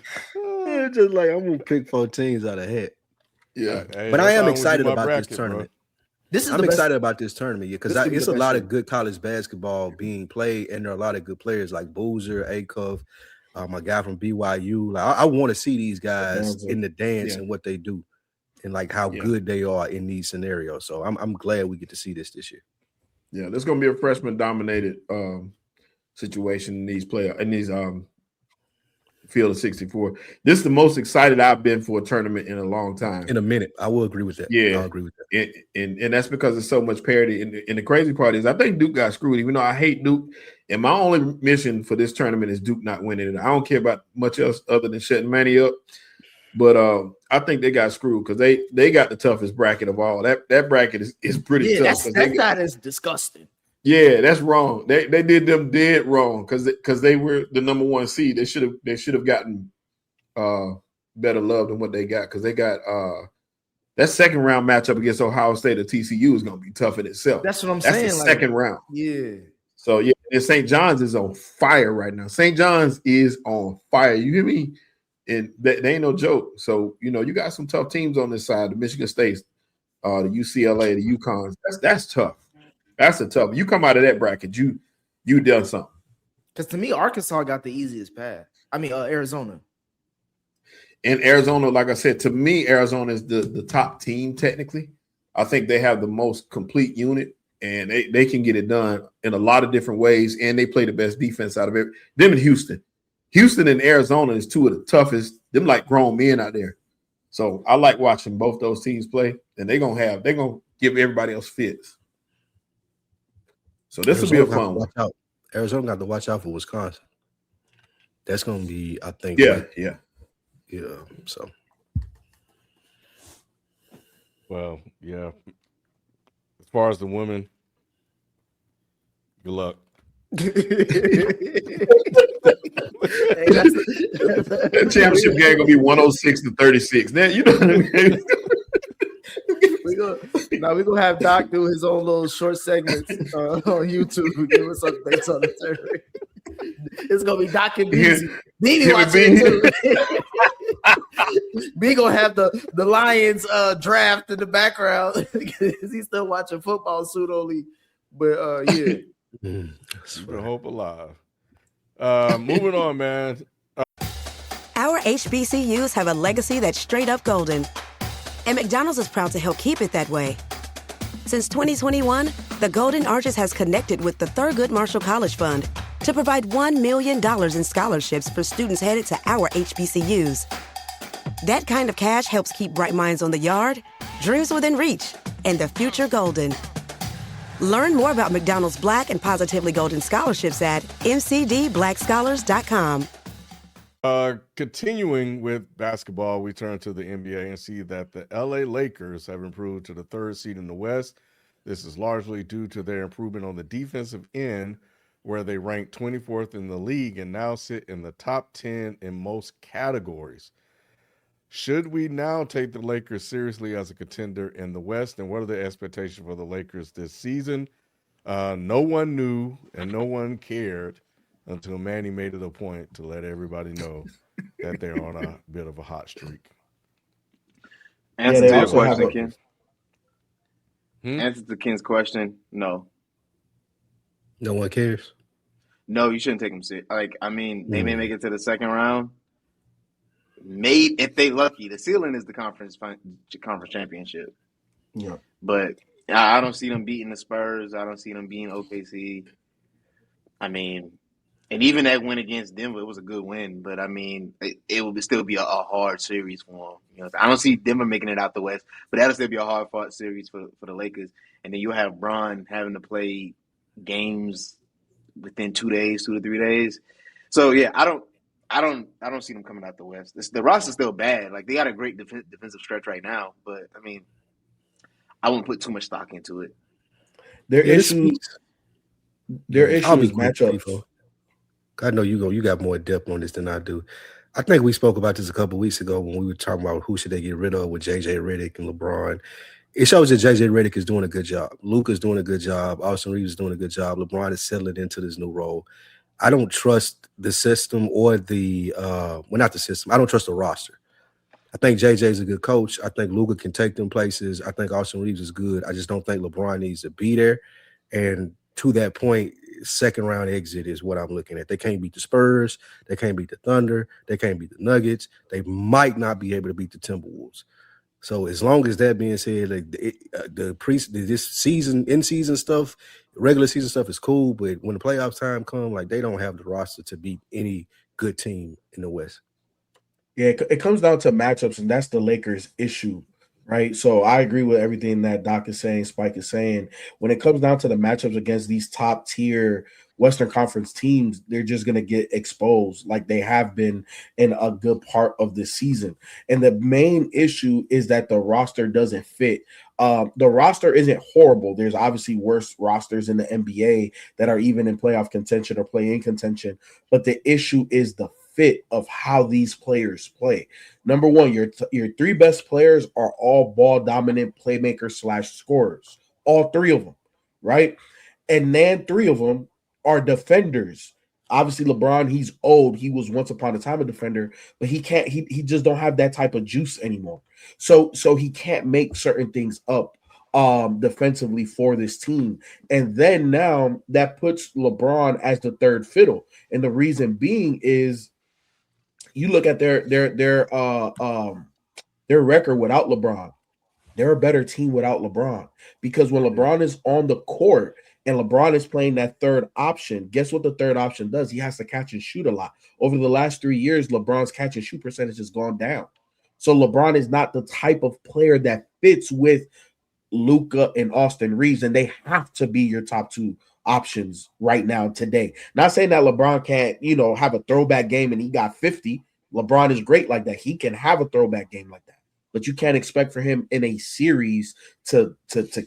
Just like I'm gonna pick 4 teams out of hat. Yeah, but I am excited about this tournament. Bro. I'm excited about this tournament because it's a lot of good college basketball being played, and there are a lot of good players like Boozer, Acuff. My guy from BYU, like I want to see these guys in the dance and what they do, and like how good they are in these scenarios. So I'm glad we get to see this year. Yeah, there's gonna be a freshman dominated situation in these field of 64. This is the most excited I've been for a tournament in a long time. In a minute, I will agree with that. Yeah, I'll agree with that. And that's because there's so much parity. And the crazy part is, I think Duke got screwed. Even though I hate Duke, and my only mission for this tournament is Duke not winning it. I don't care about much else other than shutting Manny up. But I think they got screwed because they got the toughest bracket of all. That bracket is pretty tough. That is disgusting. Yeah, that's wrong. They did them dead wrong because they were the number 1 seed. They should have gotten better love than what they got because they got that second round matchup against Ohio State or TCU is going to be tough in itself. That's what I'm saying. That's the second round. Yeah. So yeah, and St. John's is on fire right now. St. John's is on fire. You hear me? And they ain't no joke. So you got some tough teams on this side. The Michigan States, the UCLA, the UConns. That's tough. That's a tough. You come out of that bracket, you done something. Because to me, Arkansas got the easiest path. I mean, Arizona. And Arizona, like I said, to me, Arizona is the top team technically. I think they have the most complete unit, and they can get it done in a lot of different ways, and they play the best defense out of it. Them in Houston. Houston and Arizona is two of the toughest. Them like grown men out there. So I like watching both those teams play, and they're gonna give everybody else fits. So this will be a fun one. Arizona got to watch out for Wisconsin. That's going to be, I think. Yeah. So. Well, yeah. As far as the women, good luck. That championship game gonna be 106-36. Now you know what I mean. We're gonna have Doc do his own little short segments on YouTube. Give us updates on the tournament. It's gonna be Doc and Beezy. Beezy watching it too. B gonna have the Lions draft in the background because he's still watching football suit only. But yeah. Keep hope alive. Moving on, man. Our HBCUs have a legacy that's straight up golden. And McDonald's is proud to help keep it that way. Since 2021, the Golden Arches has connected with the Thurgood Marshall College Fund to provide $1 million in scholarships for students headed to our HBCUs. That kind of cash helps keep bright minds on the yard, dreams within reach, and the future golden. Learn more about McDonald's Black and Positively Golden scholarships at mcdblackscholars.com. Continuing with basketball, we turn to the NBA and see that the LA Lakers have improved to the 3rd seed in the West. This is largely due to their improvement on the defensive end, where they rank 24th in the league and now sit in the top 10 in most categories. Should we now take the Lakers seriously as a contender in the West, and what are the expectations for the Lakers this season? No one knew and no one cared until Manny made it a point to let everybody know that they're on a bit of a hot streak. Answer to your question, Ken. Answer to Ken's question, no. No one cares? No, you shouldn't take them serious. They may make it to the second round. Maybe if they lucky. The ceiling is the conference championship. Yeah. But I don't see them beating the Spurs. I don't see them beating OKC. And even that win against Denver, it was a good win. But, it would still be a hard series for them. I don't see Denver making it out the West, but that'll still be a hard-fought series for the Lakers. And then you have Bron having to play games within 2 to 3 days. So, yeah, I don't see them coming out the West. The roster's still bad. Like, they got a great defensive stretch right now. But, I wouldn't put too much stock into it. Their issues matchups. I know you got more depth on this than I do. I think we spoke about this a couple of weeks ago when we were talking about who should they get rid of with J.J. Redick and LeBron. It shows that J.J. Redick is doing a good job. Luka's doing a good job. Austin Reeves is doing a good job. LeBron is settling into this new role. I don't trust the system or not the system. I don't trust the roster. I think JJ is a good coach. I think Luka can take them places. I think Austin Reeves is good. I just don't think LeBron needs to be there. And to that point, second round exit is what I'm looking at. They can't beat the Spurs. They can't beat the Thunder. They can't beat the Nuggets. They might not be able to beat the Timberwolves. So as long as that being said, this season, in-season stuff, regular season stuff is cool, but when the playoff time comes, they don't have the roster to beat any good team in the West. Yeah, it comes down to matchups, and that's the Lakers' issue, right? So I agree with everything that Doc is saying, Spike is saying. When it comes down to the matchups against these top-tier Western Conference teams, they're just going to get exposed like they have been in a good part of the season. And the main issue is that the roster doesn't fit. The roster isn't horrible. There's obviously worse rosters in the NBA that are even in playoff contention or play-in contention. But the issue is the fit of how these players play. Number one, your three best players are all ball dominant playmakers / scorers. All three of them, right? And then three of them are defenders. Obviously, LeBron, he's old. He was once upon a time a defender, but he can't. He just don't have that type of juice anymore. So he can't make certain things up defensively for this team. And then now that puts LeBron as the third fiddle. And the reason being is you look at their record without LeBron. They're a better team without LeBron, because when LeBron is on the court and LeBron is playing that third option, guess what the third option does? He has to catch and shoot a lot. Over the last 3 years, LeBron's catch and shoot percentage has gone down. So LeBron is not the type of player that fits with Luka and Austin Reeves, and they have to be your top two options right now today. Not saying that LeBron can't, have a throwback game and he got 50. LeBron is great like that. He can have a throwback game like that. But you can't expect for him in a series to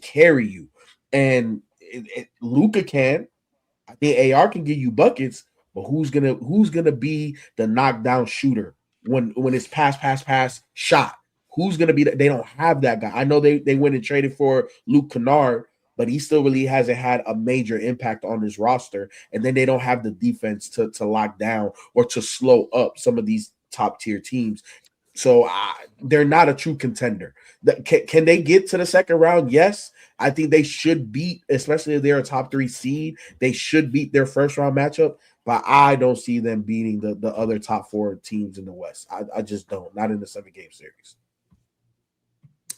carry you. And Luka can. I think AR can give you buckets, but who's gonna be the knockdown shooter when it's pass shot? Who's gonna be that? They don't have that guy. I know they went and traded for Luke Kennard, but he still really hasn't had a major impact on this roster. And then they don't have the defense to lock down or to slow up some of these top tier teams. So they're not a true contender. Can they get to the second round? Yes. I think they should beat, especially if they're a top 3 seed, they should beat their first round matchup. But I don't see them beating the other top 4 teams in the West. I just don't. Not in the 7-game series.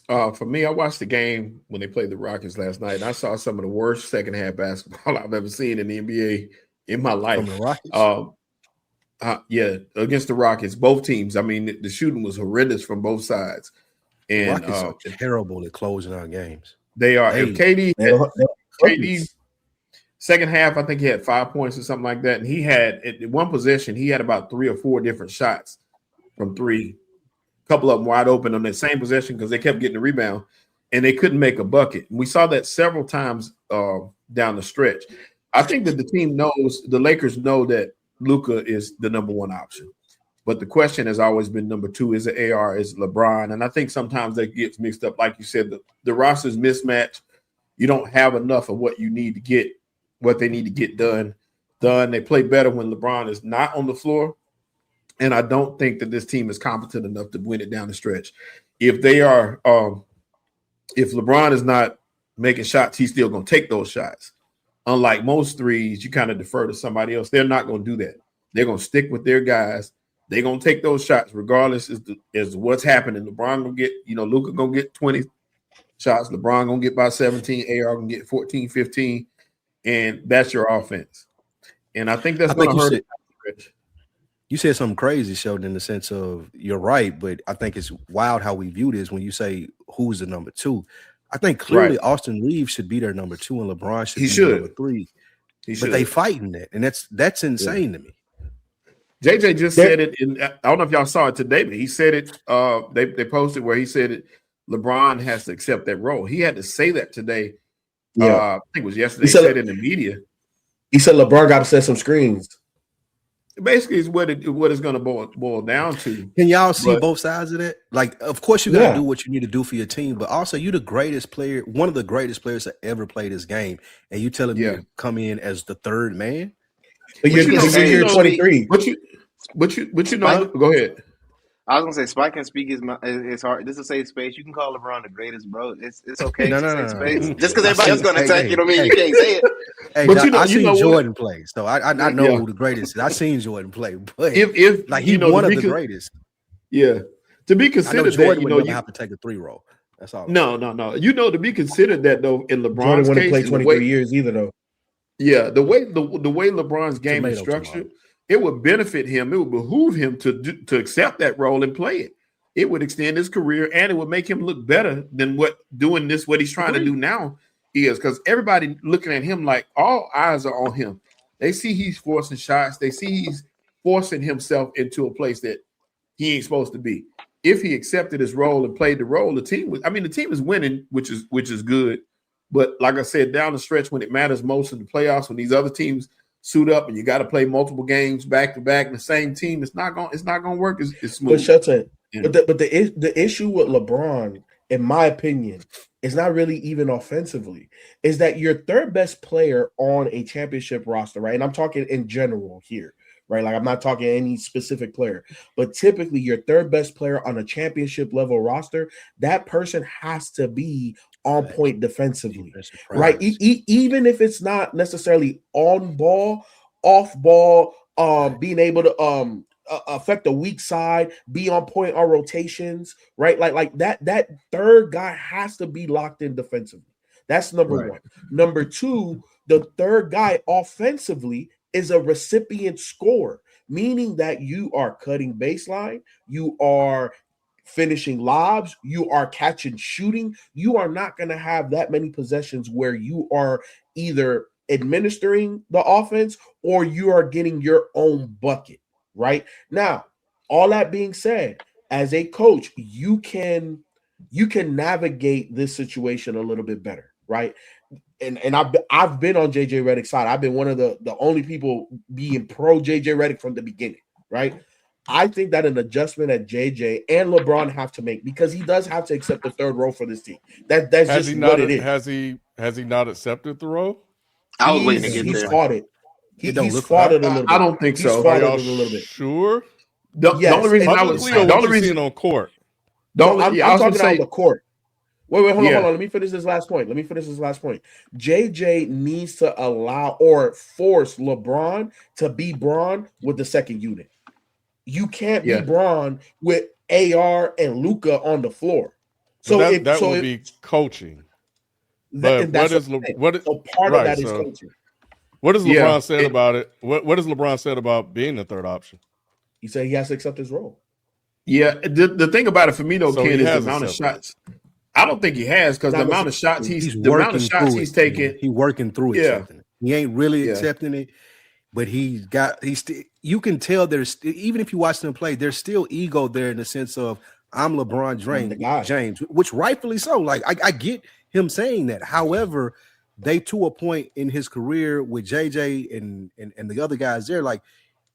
For me, I watched the game when they played the Rockets last night, and I saw some of the worst second half basketball I've ever seen in the NBA in my life. From the Rockets? Yeah, against the Rockets, both teams. I mean, the shooting was horrendous from both sides. And Rockets are terrible at closing out games. They are. If KD second half, I think he had 5 points or something like that. And he had, at one possession, he had about 3 or 4 different shots from 3. A couple of them wide open on that same possession because they kept getting the rebound and they couldn't make a bucket. And we saw that several times down the stretch. I think that the Lakers know that Luka is the number 1 option. But the question has always been number 2, is it AR, is it LeBron? And I think sometimes that gets mixed up. Like you said, the roster's mismatched. You don't have enough of what you need to get, what they need to get done. They play better when LeBron is not on the floor. And I don't think that this team is competent enough to win it down the stretch. If they are, if LeBron is not making shots, he's still going to take those shots. Unlike most threes, you kind of defer to somebody else. They're not going to do that. They're going to stick with their guys. They're going to take those shots regardless as what's happening. LeBron going to get, Luka going to get 20 shots. LeBron going to get about 17. AR going to get 14, 15. And that's your offense. And I think that's going to hurt it. You said something crazy, Sheldon, in the sense of you're right, but I think it's wild how we view this when you say who's the number 2. I think clearly Austin Reeves should be their number 2 and LeBron should be number 3. But they fighting that, and that's insane to me. JJ just said it. I don't know if y'all saw it today, but he said it. They posted where he said it. LeBron has to accept that role. He had to say that today. I think it was yesterday. He said it in the media. He said LeBron got to set some screens. Basically, is what it's going to boil down to. Can y'all see both sides of that? Like, of course, you got to do what you need to do for your team, but also you're the greatest player, one of the greatest players to ever play this game, and you telling me to come in as the third man? But you're 23. But you know, go ahead. I was gonna say Spike can speak his heart. This is a safe space. You can call LeBron the greatest, bro. It's okay. No. Space. Just because everybody else gonna attack, you know what I mean? You can't say it. Hey, but I seen Jordan play, so I know who the greatest is. I seen Jordan play, but if like he's one of the greatest. Yeah, to be considered Jordan that you have to take a 3 roll. That's all. No. To be considered that though in LeBron's Jordan case, play 23 years either though. Yeah, the way LeBron's game is structured. It would benefit him. It would behoove him to accept that role and play it. It would extend his career, and it would make him look better than what he's trying to do now is, because everybody looking at him like all eyes are on him. They see he's forcing shots. They see he's forcing himself into a place that he ain't supposed to be. If he accepted his role and played the role, the team is winning, which is good. But like I said, down the stretch when it matters most in the playoffs, when these other teams suit up and you got to play multiple games back to back, and the same team, it's not gonna work as smooth. But Shelton, but the issue with LeBron, in my opinion, is not really even offensively. Is that your third best player on a championship roster, right? And I'm talking in general here, right? Like I'm not talking any specific player, but typically your third best player on a championship level roster, that person has to be on point defensively, right? Even if it's not necessarily on ball, off ball, being able to affect the weak side, be on point on rotations, right? Like that third guy has to be locked in defensively. That's number one. Number two, the third guy offensively is a recipient scorer, meaning that you are cutting baseline, you are finishing lobs, you are catching shooting. You are not going to have that many possessions where you are either administering the offense or you are getting your own bucket, right? Now, all that being said, as a coach, you can navigate this situation a little bit better, right? And I've been on JJ Redick's side. I've been one of the only people being pro JJ Redick from the beginning, right? I think that an adjustment that JJ and LeBron have to make, because he does have to accept the third role for this team. That's just what it is. Has he not accepted the role? I was waiting to get he's there. fought it. He's fought it a little bit. I don't think so. He's fought it a little bit. Sure. The only reason I was the only reason on court. I'm talking about on the court. Wait, hold on. Let me finish this last point. JJ needs to allow or force LeBron to be Bron with the second unit. You can't be Bron with AR and Luka on the floor. So that would be coaching. But part of that is coaching. What does LeBron said about it? What does LeBron said about being the third option? He said he has to accept his role. Yeah, the thing about it for me though, Ken, is the amount of shots. I don't think he has, because the amount of shots he's taking. He's working through it. He ain't really accepting it, but you can tell there's, even if you watch them play, there's still ego there in the sense of I'm LeBron James, which rightfully so. Like I get him saying that. However, they to a point in his career with JJ and the other guys there, like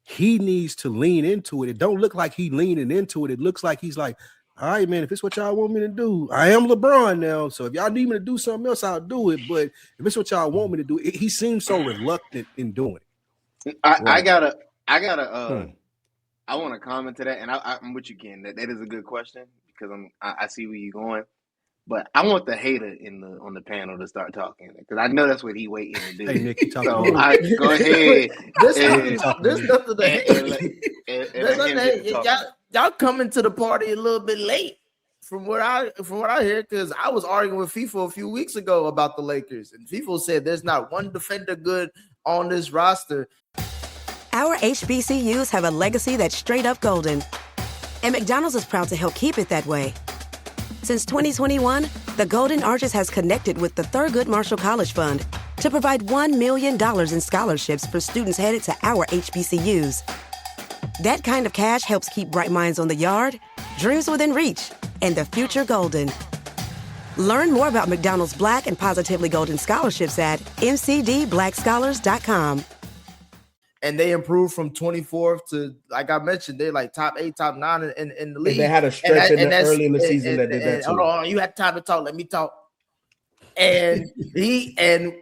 he needs to lean into it. It don't look like he leaning into it. It looks like he's like, all right, man, if it's what y'all want me to do, I am LeBron now. So if y'all need me to do something else, I'll do it. But if it's what y'all want me to do, he seems so reluctant in doing it. I want to comment to that, and I'm with you, Ken. That is a good question, because I see where you're going. But I want the hater on the panel to start talking, because I know that's what he waiting to do. Hey, Nick, so go ahead. There's nothing to hate. Y'all coming to the party a little bit late from what I hear, because I was arguing with FIFA a few weeks ago about the Lakers, and FIFA said there's not one defender good on this roster. Our HBCUs have a legacy that's straight up golden, and McDonald's is proud to help keep it that way. Since 2021, the Golden Arches has connected with the Thurgood Marshall College Fund to provide $1 million in scholarships for students headed to our HBCUs. That kind of cash helps keep bright minds on the yard, dreams within reach, and the future golden. Learn more about McDonald's Black and Positively Golden scholarships at mcdblackscholars.com. And they improved from 24th to, like I mentioned, they're like top 8, top 9 in the league. And they had a stretch early in the season that did that too. Hold on, you had time to talk. Let me talk. And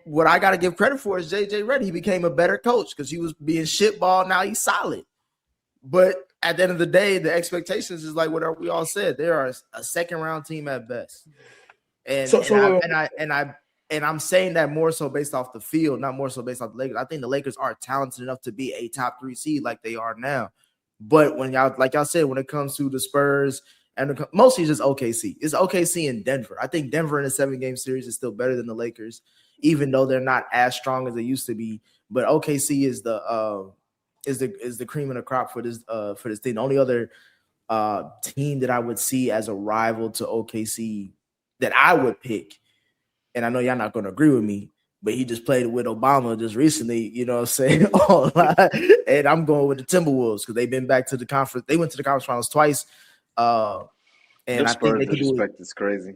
what I got to give credit for is JJ Redick. He became a better coach because he was being shitball. Now he's solid. But at the end of the day, the expectations is like what we all said. They are a second round team at best. And I'm saying that more so based off the field, not more so based off the Lakers. I think the Lakers are talented enough to be a top 3 seed like they are now. But when y'all said, when it comes to the Spurs and mostly just OKC, it's OKC and Denver. I think Denver in a 7-game series is still better than the Lakers, even though they're not as strong as they used to be. But OKC is the cream of the crop for this team. The only other team that I would see as a rival to OKC that I would pick, and I know y'all not going to agree with me, but he just played with Obama just recently, you know what I'm saying? And I'm going with the Timberwolves because they've been back to the conference. They went to the conference finals twice. And I think they could do it. It's crazy.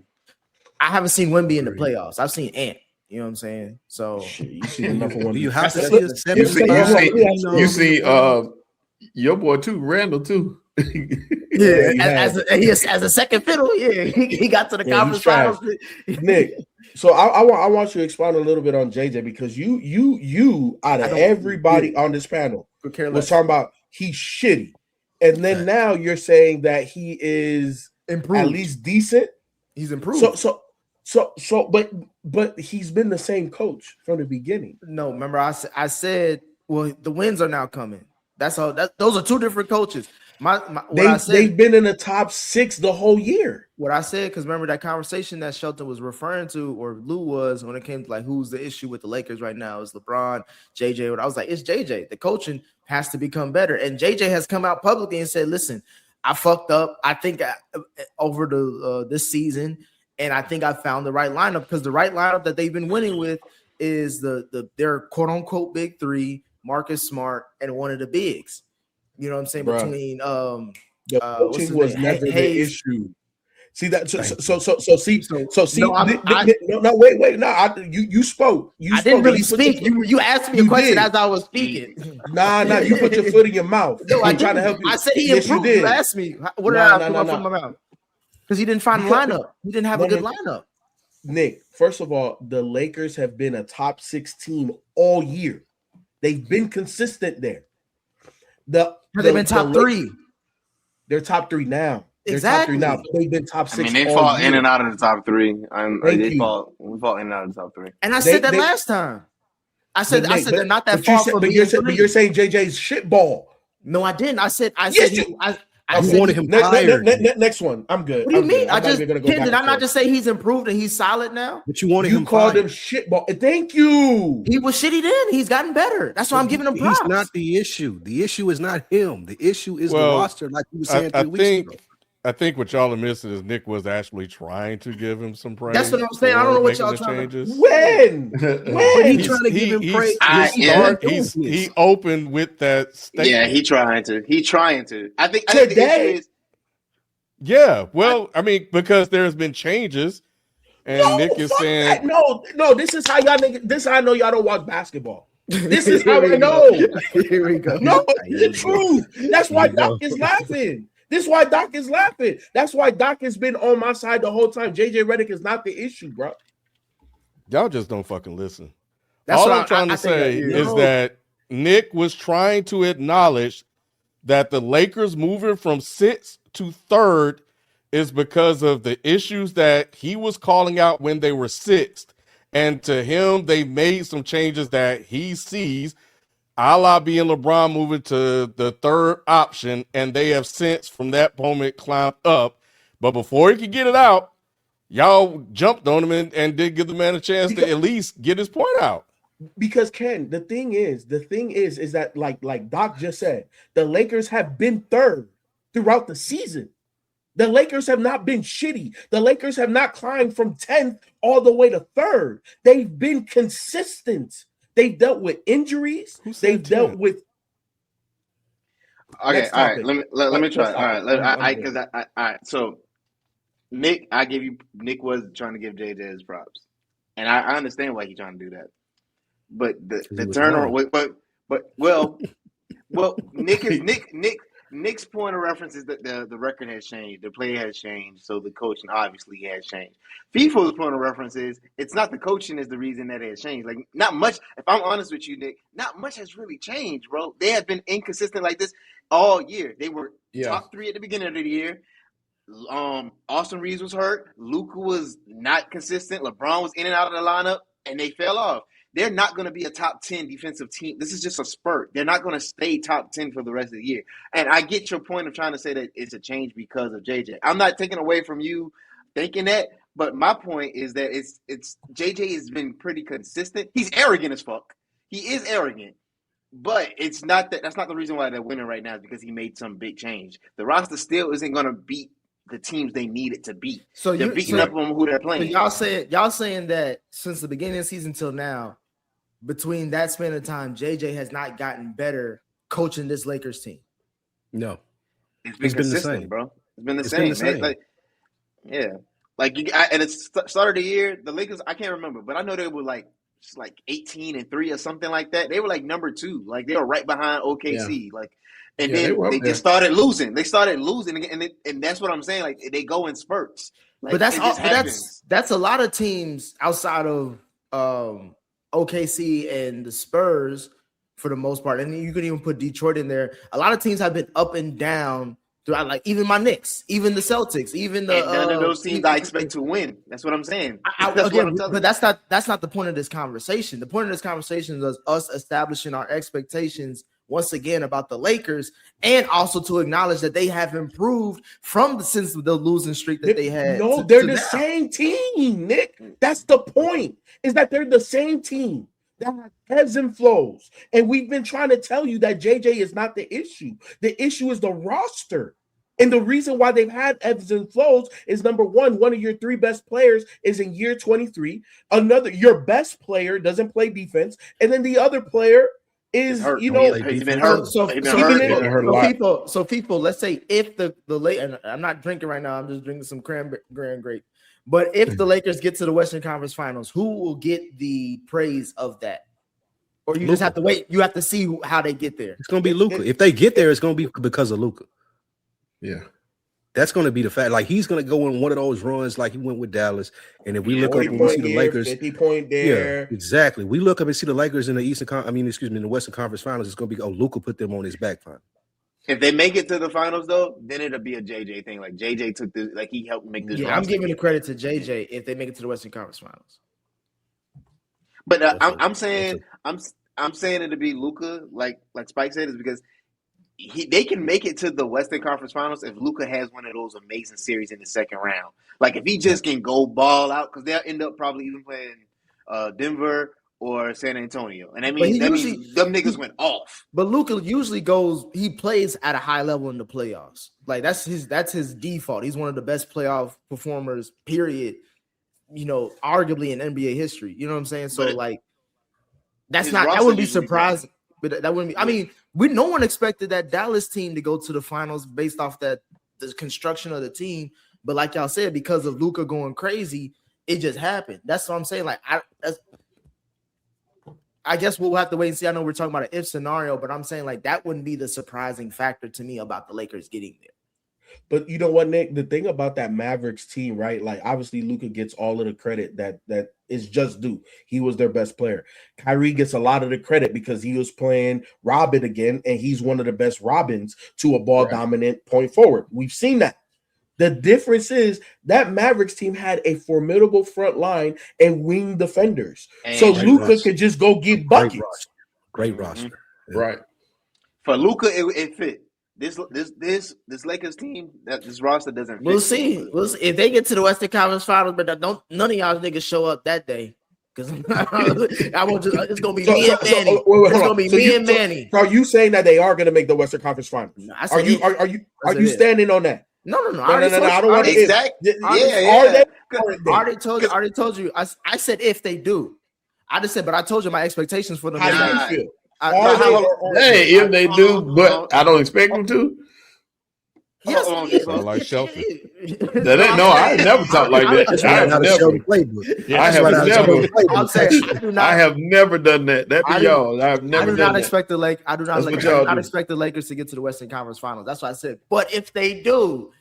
I haven't seen Wemby in the playoffs. I've seen Ant. You know what I'm saying? So you see enough of Wemby. You have to see a 7. You see your boy too, Randall too. Yeah, as a second fiddle, yeah, he got to the conference finals. Nick, so I want you to expound a little bit on JJ because you out of everybody on this panel was talking about he's shitty, and then now you're saying that he is improved, at least decent. He's improved. But he's been the same coach from the beginning. No, remember I said, well, the wins are now coming. That's all. Those are two different coaches. They've been in the top 6 the whole year. What I said, because remember that conversation that Shelton was referring to, or Lou was, when it came to like who's the issue with the Lakers right now? Is LeBron, JJ? I was like, it's JJ. The coaching has to become better, and JJ has come out publicly and said, "Listen, I fucked up. I think over this season, and I think I found the right lineup because the right lineup that they've been winning with is their quote unquote big 3, Marcus Smart, and one of the bigs." You know what I'm saying? Bruh. Between the coaching was never the issue. See that? You spoke. I didn't really speak. You asked me a question as I was speaking. Nah. You put your foot in your mouth. No, I'm trying to help you. I said he improved. You asked me what did I put from my mouth? Because he didn't find a lineup. He didn't have a good lineup. Nick, first of all, the Lakers have been a top 6 team all year. They've been consistent there. Have they been top 3? They're top 3 now. Exactly. They're top 3 now. They've been top 6. They fall in and out of the top 3. We fall in and out of the top 3. And I said that last time. I said they're not that far from being 3. But you're saying JJ's shit ball. No, I didn't. I said I wanted him fired. Next one. I'm good. What do you mean? Did I not just say he's improved and he's solid now? But you wanted him You called fired. him shit ball. Thank you. He was shitty then. He's gotten better. That's why I'm giving him props. He's not the issue. The issue is not him. The issue is the roster, like you were saying 3 weeks ago. I think what y'all are missing is Nick was actually trying to give him some praise. That's what I'm saying. I don't know what y'all trying to. When? He's trying to give him praise. He opened with that statement. Yeah, he trying to. I think today. The issue is, yeah, well, I mean, because there's been changes, and Nick is saying, no. This is how y'all niggas. This is how I know y'all don't watch basketball. This is how I know. Here we go. No, it's the truth. That's why Doc is laughing. This is why Doc is laughing. That's why Doc has been on my side the whole time. JJ Redick is not the issue, bro. y'all just don't fucking listen. That's All what I'm trying to say is that Nick was trying to acknowledge that the Lakers moving from 6th to 3rd is because of the issues that he was calling out when they were 6th. And to him, they made some changes that he sees, a la being LeBron moving to the 3rd option, and they have since from that moment climbed up. But before he could get it out, y'all jumped on him and did give the man a chance to at least get his point out. Because Ken, the thing is that like Doc just said, the Lakers have been 3rd throughout the season. The Lakers have not been shitty. The Lakers have not climbed from 10th all the way to 3rd. They've been consistent. They've dealt with injuries. They've dealt with. Okay, all right. Let me try. All right, So, Nick, Nick was trying to give JJ his props, and I understand why he's trying to do that. But the turnaround, well, Nick's point of reference is that the record has changed, the play has changed, so the coaching obviously has changed. FIFO's point of reference is it's not the coaching is the reason that it has changed. Like, not much. If I'm honest with you, Nick, not much has really changed, bro. They have been inconsistent like this all year. They were top 3 at the beginning of the year. Austin Reeves was hurt. Luka was not consistent. LeBron was in and out of the lineup, and they fell off. They're not going to be a top 10 defensive team. This is just a spurt. They're not going to stay top 10 for the rest of the year. And I get your point of trying to say that it's a change because of JJ. I'm not taking away from you thinking that, but my point is that it's JJ has been pretty consistent. He's arrogant as fuck. He is arrogant. But it's not that's not the reason why they're winning right now, is because he made some big change. The roster still isn't going to beat the teams they needed to beat. So they're beating up on who they're playing. So y'all saying that since the beginning of the season till now, between that span of time, JJ has not gotten better coaching this Lakers team. No, it's been the same, bro. It's been the same, man. Like, yeah, like and it's start of the year, the Lakers. I can't remember, but I know they were like 18-3 or something like that. They were like number 2, like they were right behind OKC, like. And then they just started losing. They started losing, and that's what I'm saying. Like they go in spurts. Like, but that's a lot of teams outside of OKC and the Spurs for the most part. And you could even put Detroit in there. A lot of teams have been up and down throughout. Like even my Knicks, even the Celtics, even the none of those teams I expect to win. That's what I'm saying. But that's not the point of this conversation. The point of this conversation is us establishing our expectations once again about the Lakers, and also to acknowledge that they have improved since the losing streak that they had. No, they're the same team, Nick. That's the point, is that they're the same team that has ebbs and flows. And we've been trying to tell you that JJ is not the issue. The issue is the roster. And the reason why they've had ebbs and flows is, number one of your 3 best players is in year 23. Your best player doesn't play defense. And then the other player is he's been hurt. So people, let's say if the and I'm not drinking right now, I'm just drinking some cranberry grape. But if the Lakers get to the Western Conference Finals, who will get the praise of that? Or you just have to wait. You have to see how they get there. It's going to be Luka. If they get there, it's going to be because of Luka. Yeah. That's going to be the fact. Like, he's going to go in one of those runs like he went with Dallas. And if we look up and we see the Lakers, 50-point there. Yeah, exactly. We look up and see the Lakers in the in the Western Conference Finals. It's going to be, Luka put them on his back finally. If they make it to the finals, though, then it'll be a JJ thing. Like JJ took this, like he helped make this. Yeah, I'm giving the credit to JJ if they make it to the Western Conference Finals. But I'm saying it'll be Luka, like Spike said, is because they can make it to the Western Conference Finals if Luka has one of those amazing series in the second round. Like if he just can go ball out, because they'll end up probably even playing Denver or San Antonio, and that means them niggas went off. But Luka usually he plays at a high level in the playoffs. Like that's his default. He's one of the best playoff performers, period. Arguably in NBA history. You know what I'm saying? So that wouldn't be surprising. But that wouldn't be. I mean, no one expected that Dallas team to go to the finals based off the construction of the team. But like y'all said, because of Luka going crazy, it just happened. That's what I'm saying. Like I guess we'll have to wait and see. I know we're talking about an if scenario, but I'm saying like that wouldn't be the surprising factor to me about the Lakers getting there. But you know what, Nick? The thing about that Mavericks team, right? Like obviously Luka gets all of the credit that is just due. He was their best player. Kyrie gets a lot of the credit because he was playing Robin again, and he's one of the best Robins to a ball dominant point forward. We've seen that. The difference is that Mavericks team had a formidable front line and wing defenders. And so Luka could just go get buckets. Great roster. Yeah. Right. For Luka, it fit. This Lakers team, this roster doesn't fit. We'll see if they get to the Western Conference Finals, but none of y'all niggas show up that day. Because it's gonna be me and Manny. It's gonna be me and Manny. So are you saying that they are gonna make the Western Conference Finals? No, are you standing on that? No. I don't want to. Exactly. I already told you. I said if they do. I just said, but I told you my expectations for them. How do you feel? If they do, but I don't expect them to. Yes, like Shelton. I never talked like that. I have never done that. That be y'all. I have never. I do not expect the Lakers to get to the Western Conference Finals. That's what I said. But if they do,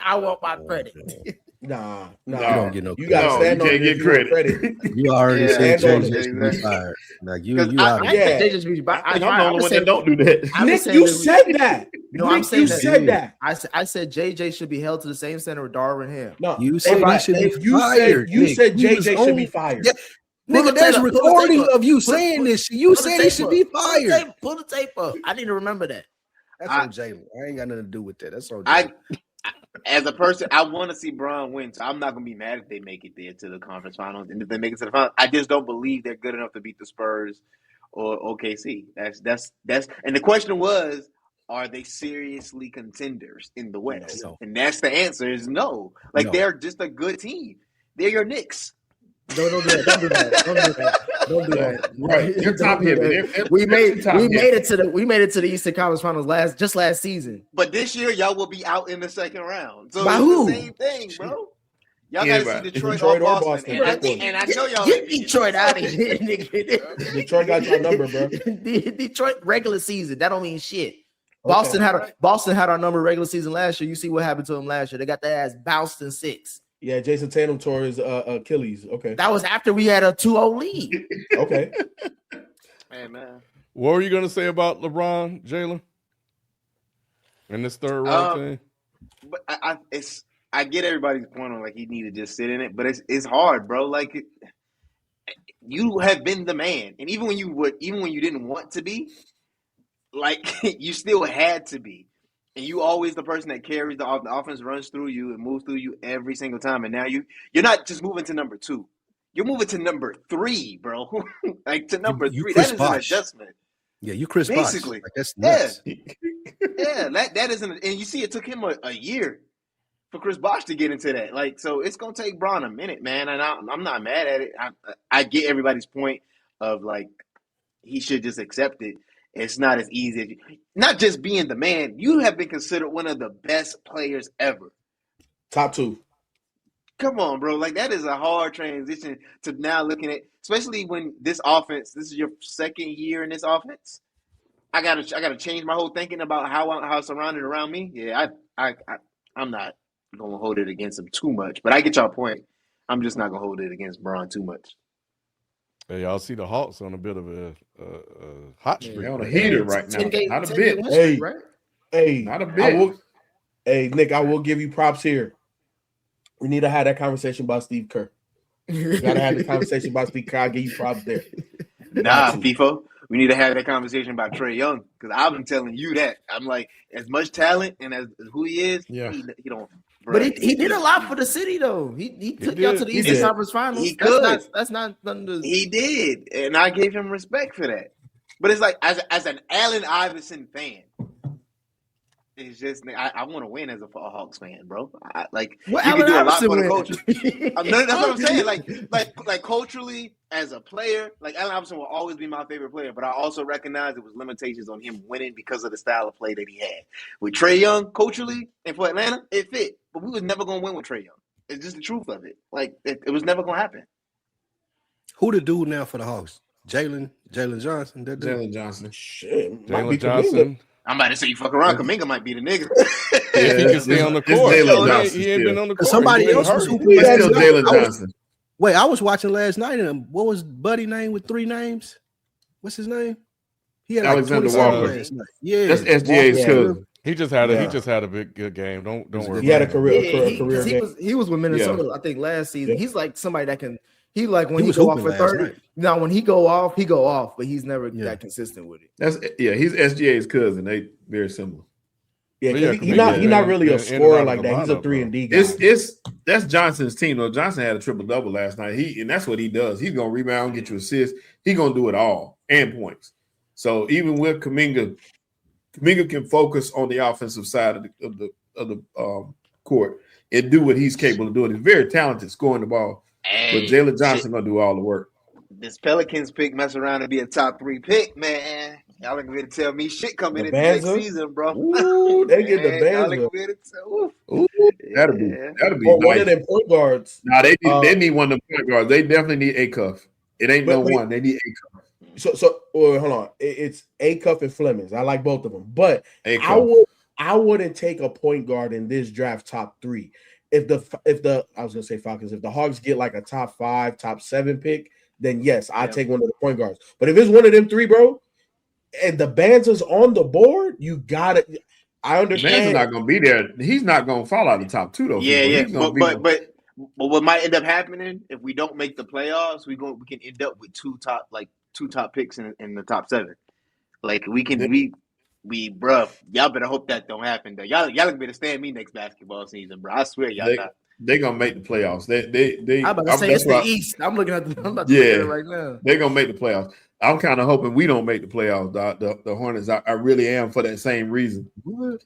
I want my credit. Nah. You don't get no credit. You gotta stand on get credit. You already said JJ should be fired. Now you out. I'm the only one that don't do that. Nick, you said that. No, I'm saying you said that. I said JJ should be held to the same standard with Darvin Ham. No, you said he should be fired. You said JJ should be fired. Nigga, there's recording of you saying this. You said he should be fired. Pull the tape up. I need to remember that. That's on Jalen. I ain't got nothing to do with that. That's on Jalen. As a person, I want to see Bron win, so I'm not gonna be mad if they make it there to the conference finals. And if they make it to the finals, I just don't believe they're good enough to beat the Spurs or OKC. That's. And the question was, are they seriously contenders in the West? No. And that's the answer is no. Like, No. they're just a good team. They're your Knicks. Don't do that. Don't do that. Right, you're top heavy. We made it to the Eastern Conference Finals last season. But this year, y'all will be out in the second round. So By it's who? the same thing, bro. Y'all Yeah, got to see right. Detroit or Boston. And I know y'all Get Detroit out of here, nigga. Detroit got your number, bro. Detroit regular season. That don't mean shit. Boston had our number regular season last year. You see what happened to them last year. They got their ass bounced in 6. Yeah, Jason Tatum tore his Achilles. Okay. That was after we had a 2-0 lead. Okay. Hey, man. What were you gonna say about LeBron, Jalen? In this third round thing? But I get everybody's point on like he need to just sit in it, but it's hard, bro. Like, you have been the man, and even when you didn't want to be, like, you still had to be. And you always the person that carries the offense, runs through you and moves through you every single time. And now you're not just moving to number 2. You're moving to number 3, bro. Like, to number 3. That is an adjustment. Yeah, you Chris basically. Bosh. Like, that's nuts. Yeah, that isn't. And you see, it took him a year for Chris Bosh to get into that. Like, so it's gonna take Bron a minute, man. And I'm not mad at it. I get everybody's point of like he should just accept it. It's not as easy as not just being the man. You have been considered one of the best players ever. Top 2. Come on, bro. Like, that is a hard transition to now looking at, especially when this is your second year in this offense. I gotta change my whole thinking about how it's surrounded around me. Yeah, I'm not gonna hold it against him too much, but I get y'all point. I'm just not gonna hold it against Bron too much. Hey, y'all see the Hawks on a bit of a hot streak. They're on a heater right now. Not a bit. Not a bit. Nick, I will give you props here. We need to have that conversation about Steve Kerr. We got to have the conversation about Steve Kerr. I'll give you props there. Nah, FIFO. We need to have that conversation about Trey Young because I've been telling you that. I'm like, as much talent and as who he is, he don't. But he did a lot for the city, though. He took y'all to the Eastern Conference Finals. He could. That's not nothing to. He did, and I gave him respect for that. But it's like, as an Allen Iverson fan, it's just I want to win as a Hawks fan, bro. You can do a lot for the culture. That's what I'm saying. Like culturally, as a player, like Allen Iverson will always be my favorite player. But I also recognize there was limitations on him winning because of the style of play that he had. With Trey Young, culturally, and for Atlanta, it fit. But we was never gonna win with Trey Young. It's just the truth of it. Like it was never gonna happen. Who the dude now for the Hawks? Jalen Johnson. Jalen Johnson. Shit. Jalen Johnson. I'm about to say you fuck around. Kuminga might be the nigga. If he can stay on the court. He ain't been on the court. Somebody else was hooping. Jalen Johnson. Wait, I was watching last night, and what was Buddy name with 3 names? What's his name? He had Alexander Walker. Yeah, that's SGA's cousin. He just had a good game. Don't worry. He had a career game. He was with Minnesota, I think, last season. He's like somebody that can. He like when he go off for 30. Now when he go off, but he's never that consistent with it. He's SGA's cousin. They very similar. Yeah, he's not really a scorer like that. He's a 3-and-D guy. That's Johnson's team though. Johnson had a triple-double last night. And that's what he does. He's gonna rebound, get you assists. He's gonna do it all and points. So even with Kuminga can focus on the offensive side of the court and do what he's capable of doing. He's very talented scoring the ball. But Jalen Johnson gonna do all the work. This Pelicans pick mess around and be a top 3 pick, man. Y'all ain't gonna tell me shit coming into next season, bro. Ooh, they get the Banza. That'll be nice. One of them point guards. No, they need one of them point guards. They definitely need a cuff. It ain't one. They need a cuff. So hold on. It's a cuff and Flemings. I like both of them, but I wouldn't take a point guard in this draft top 3. If the I was gonna say Falcons, if the Hawks get like a top 5, top 7 pick, then yes, I'd take one of the point guards. But if it's one of them 3, bro, and the Banza's on the board, you gotta. I understand. Banza's not gonna be there. He's not gonna fall out of the top 2 though. Yeah. But what might end up happening if we don't make the playoffs, we can end up with two top picks in the top 7. Like we can bruh, y'all better hope that don't happen though. Y'all better stand me next basketball season, bro. I swear y'all not. They're gonna make the playoffs. I'm about to say it's the East. I'm about to look at it right now. They're gonna make the playoffs. I'm kind of hoping we don't make the playoffs. The Hornets. I really am for that same reason. What?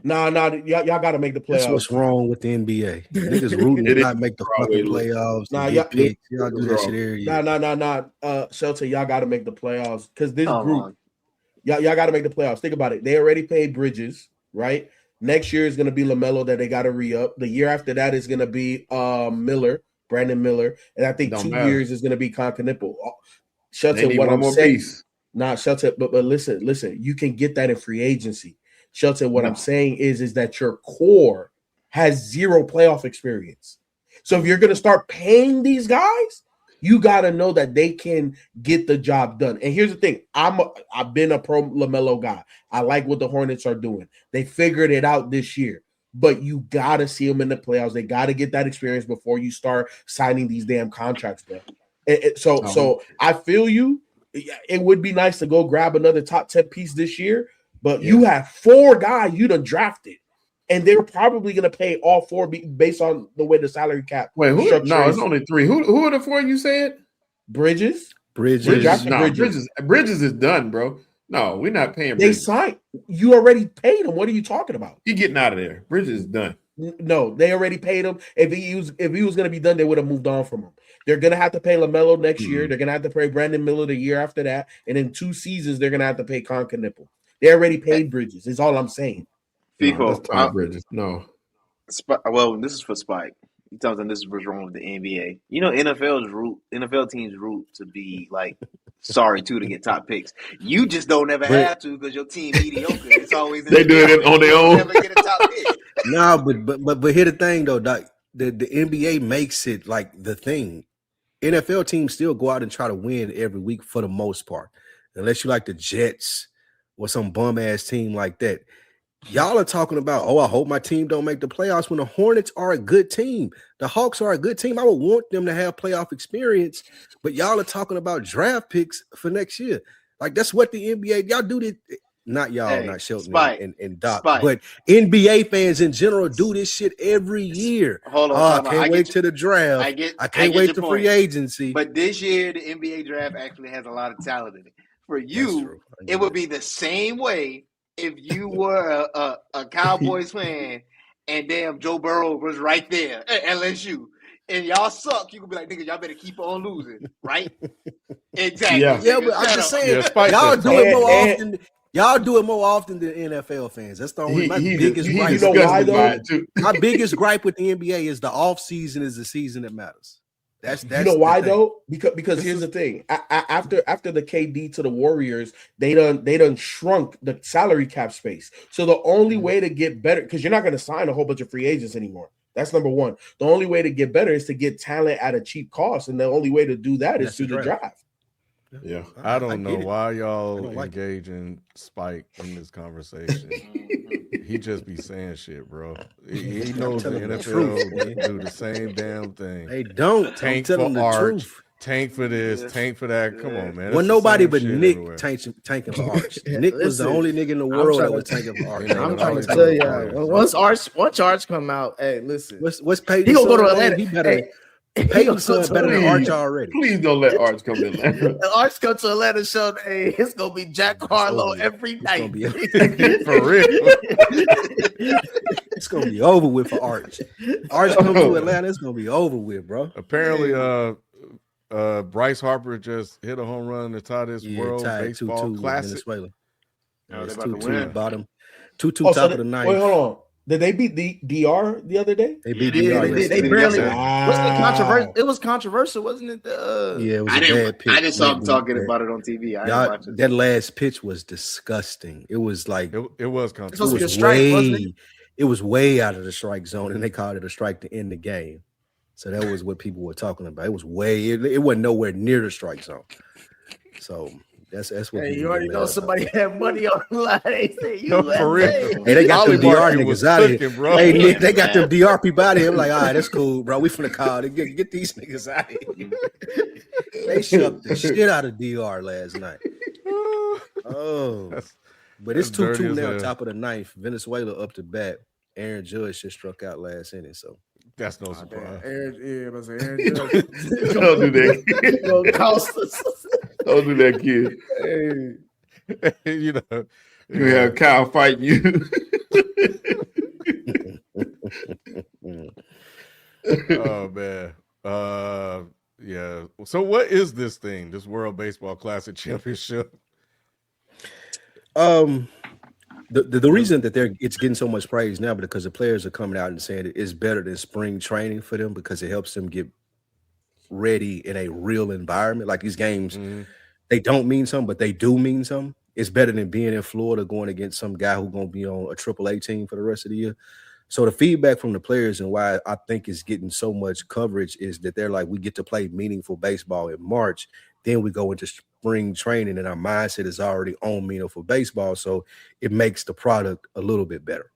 Nah, y'all got to make the playoffs. That's what's wrong with the NBA. Niggas rooting to not make the fucking playoffs. Nah, y'all do that shit every year. Nah. Shelton, y'all got to make the playoffs because this group, y'all got to make the playoffs. Think about it. They already paid Bridges, right? Next year is going to be LaMelo that they got to re-up. The year after that is going to be Brandon Miller, and I think 2 years is going to be Concanipple. Shelton, what I'm saying, Shelton, but listen, you can get that in free agency. Shelton, what I'm saying is that your core has zero playoff experience. So if you're going to start paying these guys, you got to know that they can get the job done. And here's the thing. I've been a pro LaMelo guy. I like what the Hornets are doing. They figured it out this year. But you got to see them in the playoffs. They got to get that experience before you start signing these damn contracts, bro. So I feel you. It would be nice to go grab another top 10 piece this year. But you have 4 guys you done drafted, and they're probably going to pay all 4 based on the way the salary cap. Wait, who? No, it's only 3. Who are the 4 you said? Bridges. Bridges is done, bro. No, we're not paying Bridges. They signed. You already paid him. What are you talking about? He getting out of there. Bridges is done. No, they already paid him. If he was going to be done, they would have moved on from him. They're going to have to pay LaMelo next year. They're going to have to pay Brandon Miller the year after that. And in 2 seasons, they're going to have to pay Concanipple. They already paid Bridges. Is all I'm saying. FIFO, Bridges. No. Well, this is for Spike. He tells them this is what's wrong with the NBA. You know, NFL teams root to be like sorry to get top picks. You just don't ever have to because your team mediocre. It's always they do it on their own. Never get a top pick. No, but here's the thing though, Doc. The NBA makes it like the thing. NFL teams still go out and try to win every week for the most part, unless you like the Jets or some bum ass team like that. Y'all are talking about, I hope my team don't make the playoffs when the Hornets are a good team. The Hawks are a good team. I would want them to have playoff experience, but y'all are talking about draft picks for next year. Like that's what the NBA, y'all do this. Not y'all, not Shelton and Doc, but NBA fans in general do this shit every year. Hold on. I can't wait to the draft. I can't wait to free agency. But this year, the NBA draft actually has a lot of talent in it. For you, it would be the same way if you were a Cowboys fan and damn Joe Burrow was right there at LSU and y'all suck. You could be like, nigga, y'all better keep on losing, right? Exactly. Yeah, but I'm just saying, y'all do it more often. Y'all do it more often than NFL fans. That's the only my biggest gripe. You know why though? My biggest gripe with the NBA is the off season is the season that matters. That's you know why though? Because here's the thing. After the KD to the Warriors, they done shrunk the salary cap space. So the only way to get better, because you're not going to sign a whole bunch of free agents anymore. That's number one. The only way to get better is to get talent at a cheap cost, and the only way to do that is through the draft. Yeah, I don't know why y'all engage in Spike in this conversation. He just be saying shit, bro. He knows the NFL do the same damn thing. They don't. Tank for Arch, tank for this, tank for that. Come on, man. Well, nobody but Nick tanking for Arch. Nick was the only nigga in the world that was tanking for Arch. I'm trying to tell you, once Arch come out, hey, listen. What's Peyton? He gonna go to Atlanta. He better. Peyton's better than Arch already. Please don't let Arch come in Atlanta. Arch come to Atlanta show, hey, it's gonna be Jack Harlow every night. For real. It's gonna be over with for Arch. Arch come to Atlanta, it's gonna be over with, bro. Apparently, Bryce Harper just hit a home run to tie this World Baseball Classic. Venezuela. It's 2-2 bottom. 2-2 top of the ninth. Wait, hold on. Did they beat the DR the other day? They beat DR. They barely. Wasn't it controversial? It was controversial, wasn't it? Yeah, it was a bad pitch. I just saw them talking about it on TV. That last pitch was disgusting. It was like it was controversial. It was strike, wasn't it? It was way out of the strike zone, and they called it a strike to end the game. So that was what people were talking about. It was it wasn't nowhere near the strike zone. So that's what. Hey, you already know somebody had money on the line. They say for real. Hey, they got them DR niggas out of here, bro. Hey, Nick, they got them DR people out of here. I'm like, all right, that's cool, bro. We finna call. Get these niggas out of here. They shut the shit out of DR last night. Oh, but it's 2-2 now, top of the ninth. Venezuela up to bat. Aaron Judge just struck out last inning, so That's no surprise. Aaron Don't do that. Gonna cost us. Don't do that, kid. You know, You have Kyle fighting you. Oh man. Yeah. So what is this thing? This World Baseball Classic Championship? The reason that it's getting so much praise now because the players are coming out and saying it is better than spring training for them because it helps them get ready in a real environment. Like these games, they don't mean something, but they do mean something. It's better than being in Florida going against some guy who's going to be on a AAA team for the rest of the year. So the feedback from the players and why I think it's getting so much coverage is that they're like, we get to play meaningful baseball in March. Then we go into spring training and our mindset is already on meaningful baseball. So it makes the product a little bit better.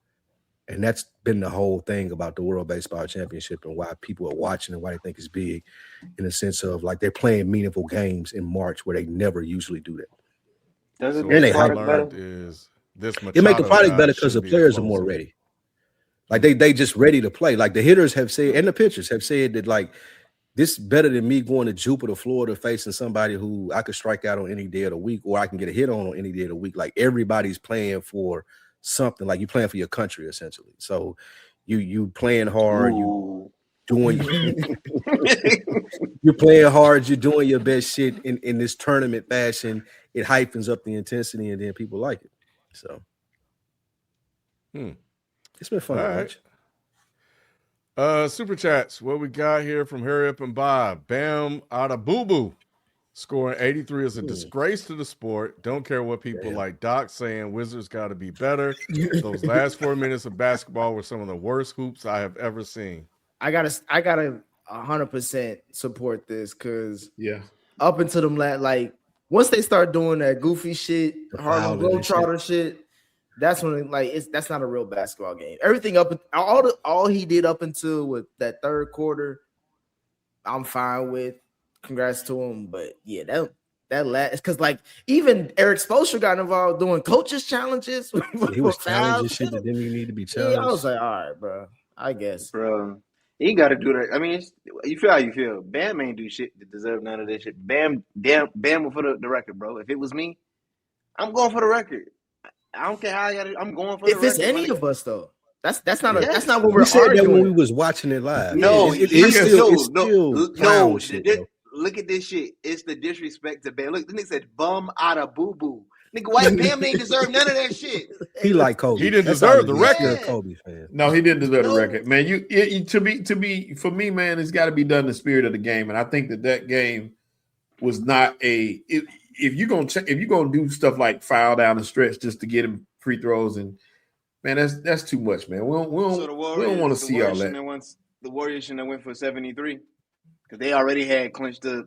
And that's been the whole thing about the World Baseball Championship and why people are watching and why they think it's big in the sense of like they're playing meaningful games in March where they never usually do that. Does it make make the better? Is this it make the product better because the players are more ready. Like they just ready to play. Like the hitters have said and the pitchers have said that like this is better than me going to Jupiter, Florida, facing somebody who I could strike out on any day of the week or I can get a hit on any day of the week. Like everybody's playing for something. Like you're playing for your country essentially. So you playing hard. Ooh. You're playing hard. You're doing your best shit in this tournament fashion. It hyphens up the intensity and then people like it. So it's been fun to watch. Super chats. What we got here from Hurry Up and Bob. Bam Adebayo scoring 83 is a disgrace to the sport. Don't care what people like Doc saying. Wizards got to be better. Those last 4 minutes of basketball were some of the worst hoops I have ever seen. I gotta 100% support this because Yeah. up until them like once they start doing that goofy shit, Harlem Globetrotter shit, that's when that's not a real basketball game. Everything all he did up until with that third quarter, I'm fine with. Congrats to him, but yeah, that last because like even Eric Spoelstra got involved doing coaches challenges. He was challenging shit that didn't even need to be challenged. Yeah, I was like, all right, bro. I guess, bro. He got to do that. I mean, you feel how you feel. Bam ain't do shit to deserve none of this shit. Bam for the record, bro. If it was me, I'm going for the record. I don't care how I got it. I'm going for the record. If it's any of us, though, that's not what we're said arguing. that when we was watching it live. No, it's still shit. Look at this shit. It's the disrespect to Bam. Look, the nigga said bum out of boo boo. Nigga, white Bam ain't deserve none of that shit. He like Kobe. He didn't deserve the record. You're a Kobe fan. No, he didn't deserve the record, man. To be for me, man, it's got to be done in the spirit of the game, and I think that game was not if you're gonna do stuff like foul down the stretch just to get him free throws and man, that's too much, man. We don't want to see all that. The Warriors shouldn't have went for 73. Because they already had clinched the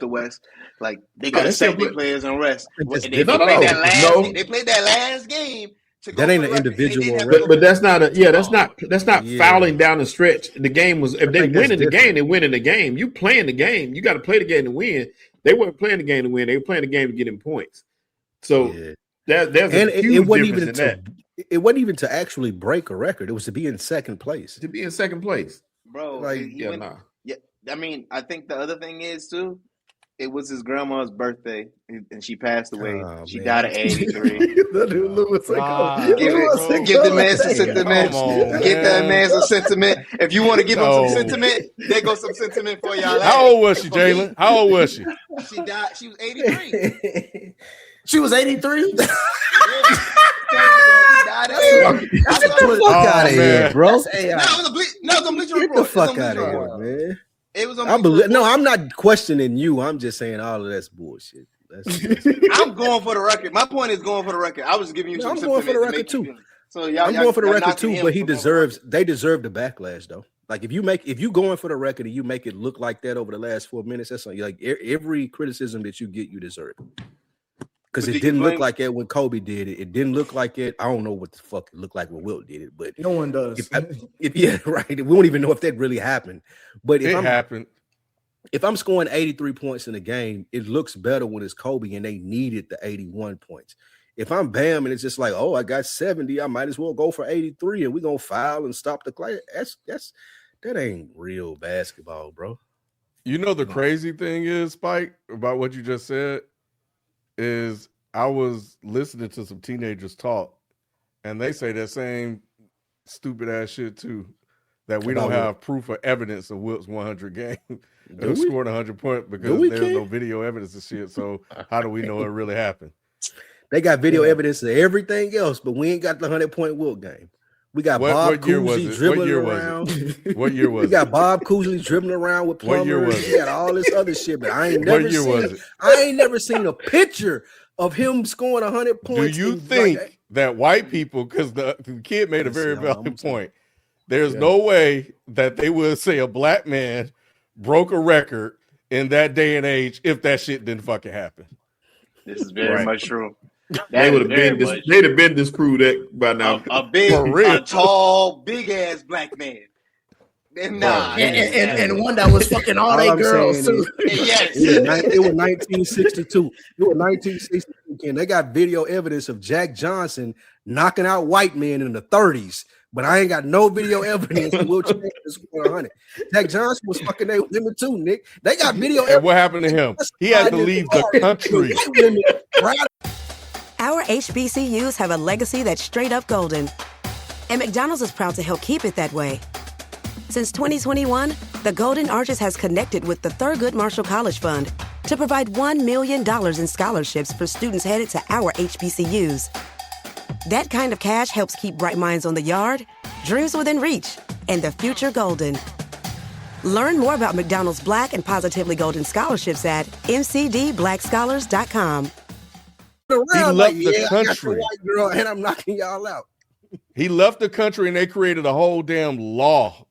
West. Like they got to set their players on rest. They played that last game. That ain't an individual, but that's not that's not fouling down the stretch. The game was if they win in the game, they win in the game. You playing the game, you got to play the game to win. They weren't playing the game to win; they were playing the game to get in points. So there's a huge difference in that. It wasn't even to actually break a record; it was to be in second place. To be in second place, bro. I mean, I think the other thing is too. It was his grandma's birthday, and she passed away. She died at 83. Give the man some sentiment. Give that man some sentiment. If you want to give him some sentiment, there goes some sentiment for y'all. How old was she, Jalen? How old was she? She died. She was 83. She was 83. Get the fuck out of here, bro. Get the fuck out of here, man. It was I'm not questioning you. I'm just saying all of that's bullshit. I'm going for the record. My point is going for the record. I was giving you some. I'm going for the record too. So I'm going for the record too. But they deserve the backlash though. Like if you going for the record and you make it look like that over the last 4 minutes, that's something like every criticism that you get, you deserve. Because it didn't look like it when Kobe did it. It didn't look like it. I don't know what the fuck it looked like when Wilt did it, but no one does. Yeah, right. We don't even know if that really happened. But it happened. If I'm scoring 83 points in a game, it looks better when it's Kobe and they needed the 81 points. If I'm Bam and it's just like, oh, I got 70, I might as well go for 83 and we're gonna foul and stop the play. That ain't real basketball, bro. You know the crazy thing is, Spike, about what you just said, is I was listening to some teenagers talk, and they say that same stupid ass shit too. That we don't have proof or evidence of Wilt's 100 game. Who scored 100 points because there's no video evidence of shit. So how do we know it really happened? They got video evidence of everything else, but we ain't got the 100-point Wilt game. We got Bob Cousy dribbling around. What year was it? We got Bob Cousy dribbling around with Plummer. What year was it? We got all this other shit, but I ain't never seen a picture of him scoring 100 points. Do you think that white people, because the kid made a very valid point, there's no way that they would say a black man broke a record in that day and age if that shit didn't fucking happen? This is very much true. They'd have been disproved that by now. A tall, big ass black man. And one that was fucking all they girls too. Yes. It was 1962. It was 1962. And they got video evidence of Jack Johnson knocking out white men in the 30s. But I ain't got no video evidence of Wilt Chamberlain scoring 100. Jack Johnson was fucking there with women too, Nick. They got video evidence. And what happened to him? He had to leave the country. Our HBCUs have a legacy that's straight up golden. And McDonald's is proud to help keep it that way. Since 2021, the Golden Arches has connected with the Thurgood Marshall College Fund to provide $1 million in scholarships for students headed to our HBCUs. That kind of cash helps keep bright minds on the yard, dreams within reach, and the future golden. Learn more about McDonald's Black and Positively Golden scholarships at mcdblackscholars.com. He left the country. White girl, and I'm knocking y'all out. He left the country, and they created a whole damn law.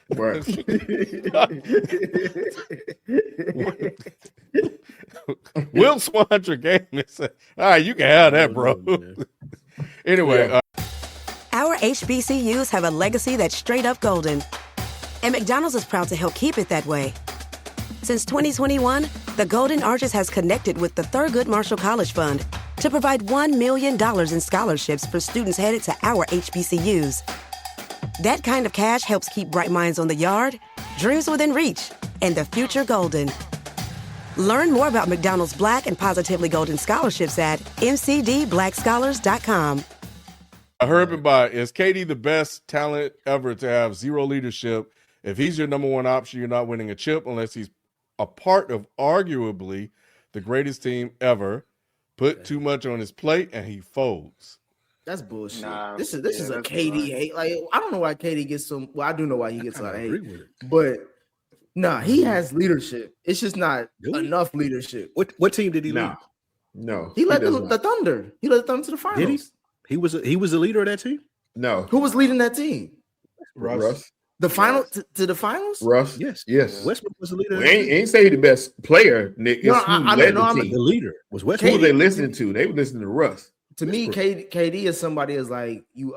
Right. Wilt's 100 game. All right, you can have that, bro. Anyway. Our HBCUs have a legacy that's straight up golden. And McDonald's is proud to help keep it that way. Since 2021, the Golden Arches has connected with the Thurgood Marshall College Fund to provide $1 million in scholarships for students headed to our HBCUs. That kind of cash helps keep bright minds on the yard, dreams within reach, and the future golden. Learn more about McDonald's Black and Positively Golden scholarships at mcdblackscholars.com. I heard him by, is KD the best talent ever to have zero leadership? If he's your number one option, you're not winning a chip unless he's a part of arguably the greatest team ever. Put too much on his plate and he folds. That's bullshit. This is a KD hate. Like, I don't know why KD gets some. Well, I do know why he gets a lot of hate, but he has leadership. It's just not enough leadership. What team did he lead? No, he led the Thunder. He led the Thunder to the finals. Did he? He was the leader of that team. No, who was leading that team? Russ. The final to the finals. Russ. Yes. Westbrook was the leader. Ain't say he the best player, Nick. It's the leader was Westbrook. Who were they listening to? They were listening to Russ. To me, KD is somebody is like you.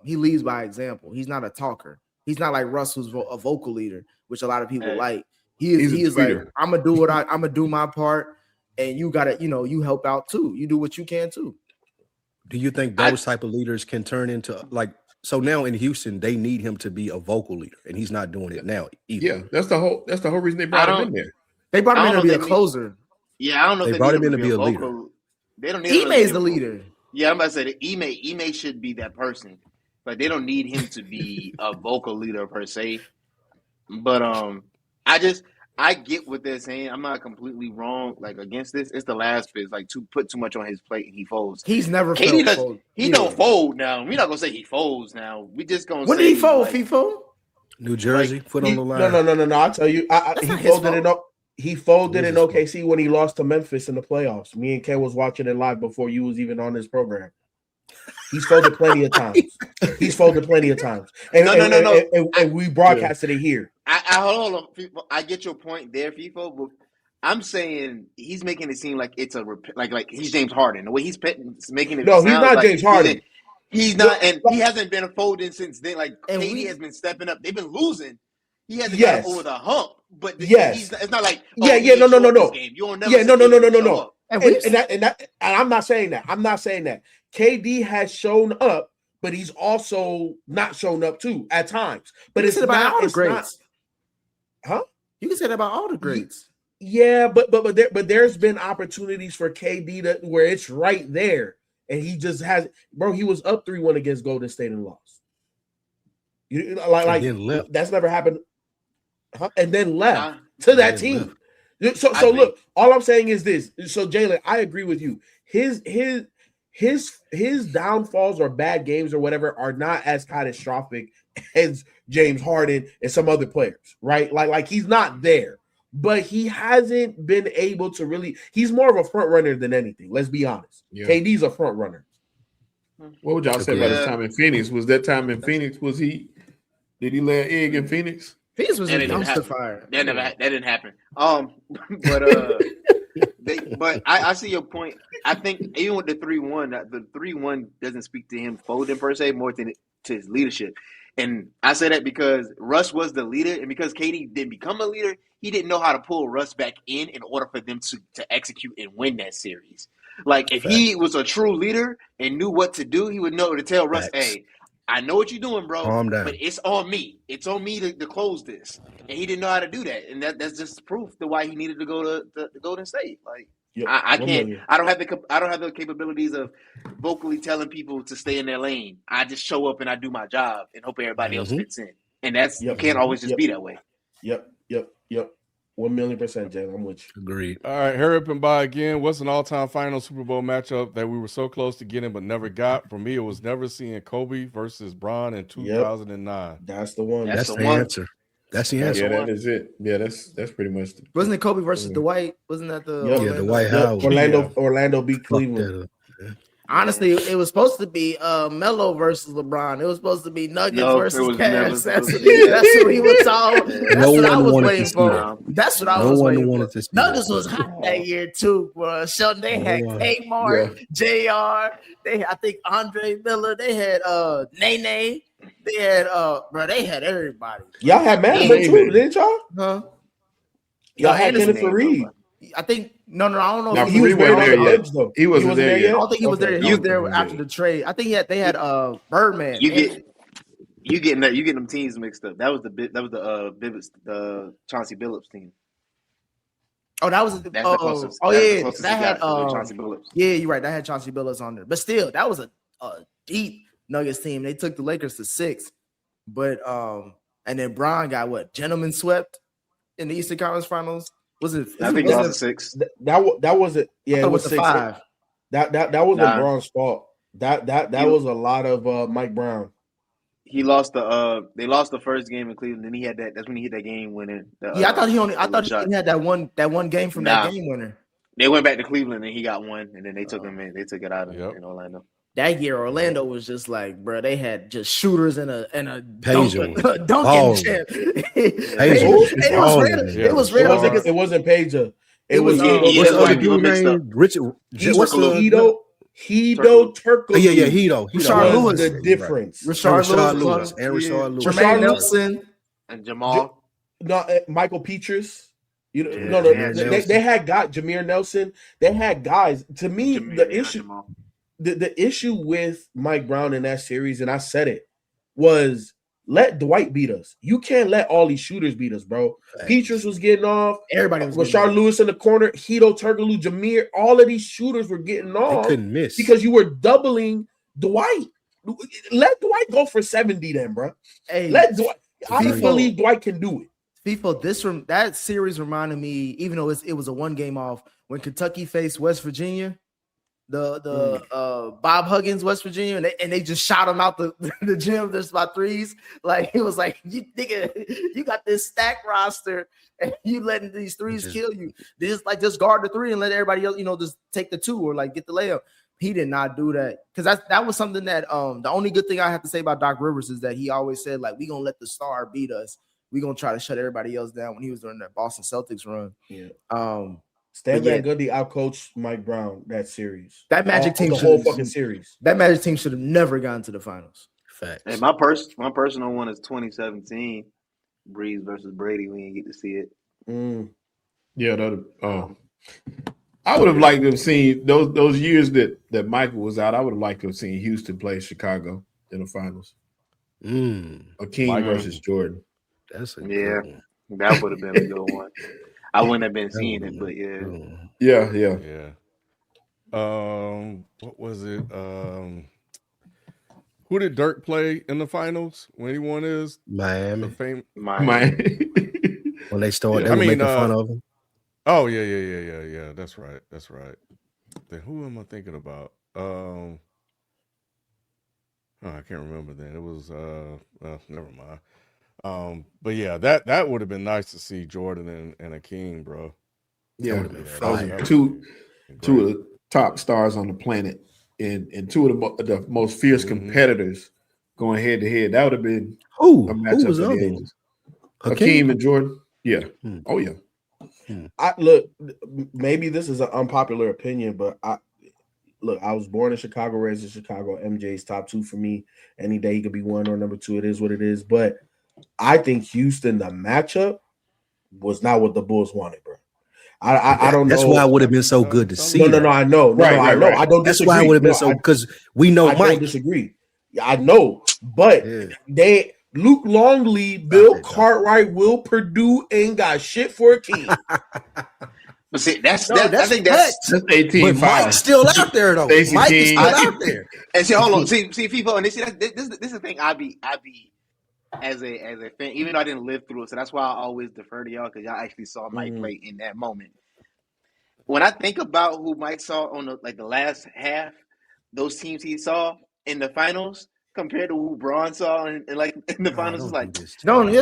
He leads by example. He's not a talker. He's not like Russ, who's a vocal leader, which a lot of people like. He is like, I'm gonna do what I'm gonna do my part, and you gotta, you help out too. You do what you can too. Do you think those type of leaders can turn into like? So now in Houston, they need him to be a vocal leader, and he's not doing it now either. Yeah, that's the whole reason they brought him in there. They brought him in to be a closer. Yeah, I don't know if they brought him in to be a leader. They don't need Ime's the leader. Yeah, I'm about to say that Ime should be that person, but they don't need him to be a vocal leader per se. But I get what they're saying. I'm not completely wrong. Like against this, it's the last phase. Like to put too much on his plate, and he folds. He's never fold. He don't fold now. We're not gonna say he folds now. We just gonna. When say did he fold? FIFO? New Jersey, foot on the line. No. I'll tell you. He folded in OKC when he lost to Memphis in the playoffs. Me and Ken was watching it live before you was even on this program. He's folded plenty of times. And we broadcasted it here. Hold on. I get your point there, FIFO, but I'm saying he's making it seem like it's like he's James Harden. The way he's making it. No, he's not James Harden. He's not, and he hasn't been folding since then. Like KD has been stepping up. They've been losing. He hasn't got over the hump. But it's not like no. You don't never no. And I'm not saying that. KD has shown up, but he's also not shown up too at times. But it's about all the it's greats. Huh? You can say that about all the greats. Yeah, but there's been opportunities for KD where it's right there, and he just has. Bro, he was up 3-1 against Golden State and lost. You like that's never happened. Huh? And then left to that team. So look, all I'm saying is this. So Jalen, I agree with you. His downfalls or bad games or whatever are not as catastrophic as James Harden and some other players, right? Like he's not there, but he hasn't been able to really. He's more of a front runner than anything. Let's be honest. Yeah. KD's a front runner. What would y'all say about his time in Phoenix? Was that time in Phoenix? Did he lay an egg in Phoenix? Phoenix was a dumpster fire. That didn't happen. But I see your point. I think even with the 3-1, the 3-1 doesn't speak to him folding per se, more than to his leadership. And I say that because Russ was the leader, and because KD didn't become a leader, he didn't know how to pull Russ back in order for them to execute and win that series. Like if he was a true leader and knew what to do, he would know to tell Russ, "Hey, I know what you're doing, bro, but it's on me. It's on me to close this." And he didn't know how to do that, and that's just proof to why he needed to go to the Golden State. Like I can't. I don't have the capabilities of vocally telling people to stay in their lane. I just show up and I do my job and hope everybody else fits in. And that's you can't always just be that way. Yep. 1,000,000%, Jalen. I'm with you. Agreed. All right, hurry up and buy again. What's an all-time final Super Bowl matchup that we were so close to getting but never got? For me, it was never seeing Kobe versus Bron in 2009. That's the one. That's the answer. That's the answer. Yeah, that is it. Yeah, that's pretty much. Wasn't it Kobe versus Dwight? Wasn't that the the White House? Orlando beat Cleveland. Honestly, it was supposed to be Melo versus LeBron. It was supposed to be Nuggets versus Cavs. That's what he was told. That's what I was waiting for. That's what I was waiting for. Nuggets was hot that year too, bro. Sheldon, they had Kmart, JR. They had, I think, Andre Miller. They had Nene. They had they had everybody. Y'all had Madison too, didn't y'all? Huh? Y'all had Kenneth Reed. I think I don't know. If he was there yet. He wasn't there yet. I don't think he was there. He was there after the trade. I think they had Birdman. You getting them teams mixed up. That was the Chauncey Billups team. Oh, that was that had Chauncey Billups. Yeah, you're right. That had Chauncey Billups on there. But still, that was a deep Nuggets team. They took the Lakers to 6. But and then Bron got gentleman swept in the Eastern Conference Finals. Was it? I think it was a 6. That wasn't. Yeah, it was 6. 5. That wasn't Bron's fault. That was a lot of Mike Brown. He lost they lost the first game in Cleveland. Then he had that. That's when he hit that game winner. I thought he only had that one game from that game winner. They went back to Cleveland and he got one, and then they took him in. They took it out in Orlando. That year, Orlando was just like, bro, they had just shooters and a dunking champ. It was random. It wasn't Peja. It was Richard. What's the Hedo Turkoglu. Yeah, Hedo. Rashard Lewis. The difference. Rashard Lewis. Jermaine Nelson and Jamal. Michael Petrus. They had got Jameer Nelson. They had guys. To me, the issue with Mike Brown in that series, and I said it, was let Dwight beat us. You can't let all these shooters beat us, bro. Petrus was getting off. Everybody was Rashard Lewis in the corner. Hedo Turkoglu, Jameer. All of these shooters were getting off. They couldn't miss because you were doubling Dwight. Let Dwight go for 70 then, bro. Hey, let Dwight. I believe Dwight can do it. FIFO, that series reminded me, even though it was a one game off, when Kentucky faced West Virginia, the Bob Huggins, West Virginia, and they just shot him out the gym. There's about threes. Like it was like, you got this stacked roster, and you letting these threes kill you. Just guard the 3 and let everybody else, just take the 2 or get the layup. He did not do that because that was something that the only good thing I have to say about Doc Rivers is that he always said we gonna let the star beat us. We gonna try to shut everybody else down when he was doing that Boston Celtics run. Yeah. Stan Van Gundy outcoached Mike Brown that series. That Magic team, the whole fucking series. That Magic team should have never gotten to the finals. Facts. Hey, my personal one is 2017, Breeze versus Brady. We didn't get to see it. Yeah, I would have liked to have seen those years that Michael was out. I would have liked to have seen Houston play Chicago. in the finals. Mike. Akeem versus Jordan. That's a Yeah, good one. that would have been a good one. I wouldn't have been seeing it, but yeah. Yeah. What was it? Who did Dirk play in the finals when he won his Miami. Miami. When they started, they were making fun of him. Oh yeah. That's right. Then who am I thinking about? I can't remember then. It was never mind. But yeah, that would have been nice to see Jordan and Akeem, bro. Yeah, two of the top stars on the planet, and two of the most fierce competitors going head to head. That would have been a matchup was of the other ages. Akeem and Jordan. Yeah. Oh yeah. I look. Maybe this is an unpopular opinion, but I was born in Chicago, raised in Chicago. MJ's top two for me. Any day he could be one or number two. It is what it is. But I think Houston, the matchup, was not what the Bulls wanted, bro. I don't know. That's why it would have been so good to see. No, I know. I know. I don't disagree. That's why it would have been so, because we know Mike. I don't disagree. I know. But Luke Longley, Bill Cartwright, Will Purdue ain't got shit for a team. But see, I think that's 18. But Mike's still out there though. Mike is still out there. And see, hold on, see people, and this is the thing. I be as a fan, even though I didn't live through it, so that's why I always defer to y'all because y'all actually saw Mike play in that moment. When I think about who Mike saw on the last half, those teams he saw in the finals compared to who Braun saw in the finals, it's like,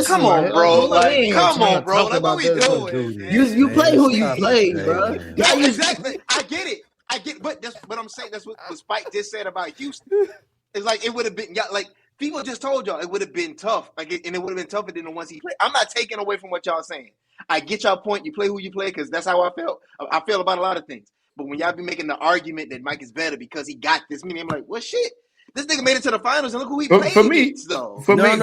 come on, bro. Like, come on, bro. Like, what we doing? You play who you play, bro. Yeah, exactly. I get it. But that's what I'm saying. That's what Spike just said about Houston. It's like it would have been like people just told y'all it would have been tough. And it would have been tougher than the ones he played. I'm not taking away from what y'all saying. I get y'all point. You play who you play because that's how I felt. I feel about a lot of things. But when y'all be making the argument that Mike is better because he got this, meaning I'm like, well, shit. This nigga made it to the finals, and look who he played against, though. For me,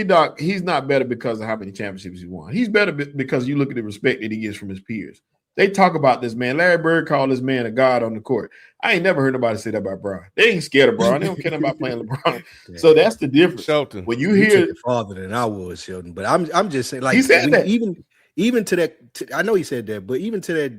Doc, he's not better because of how many championships he won. He's better because you look at the respect that he gets from his peers. They talk about this man. Larry Bird called this man a god on the court. I ain't never heard nobody say that about Bron. They ain't scared of Bron. They don't care about playing LeBron. So that's the difference. Shelton, when you hear it farther than I was, Shelton. But I'm just saying, like he said that. even to that. I know he said that, but even to that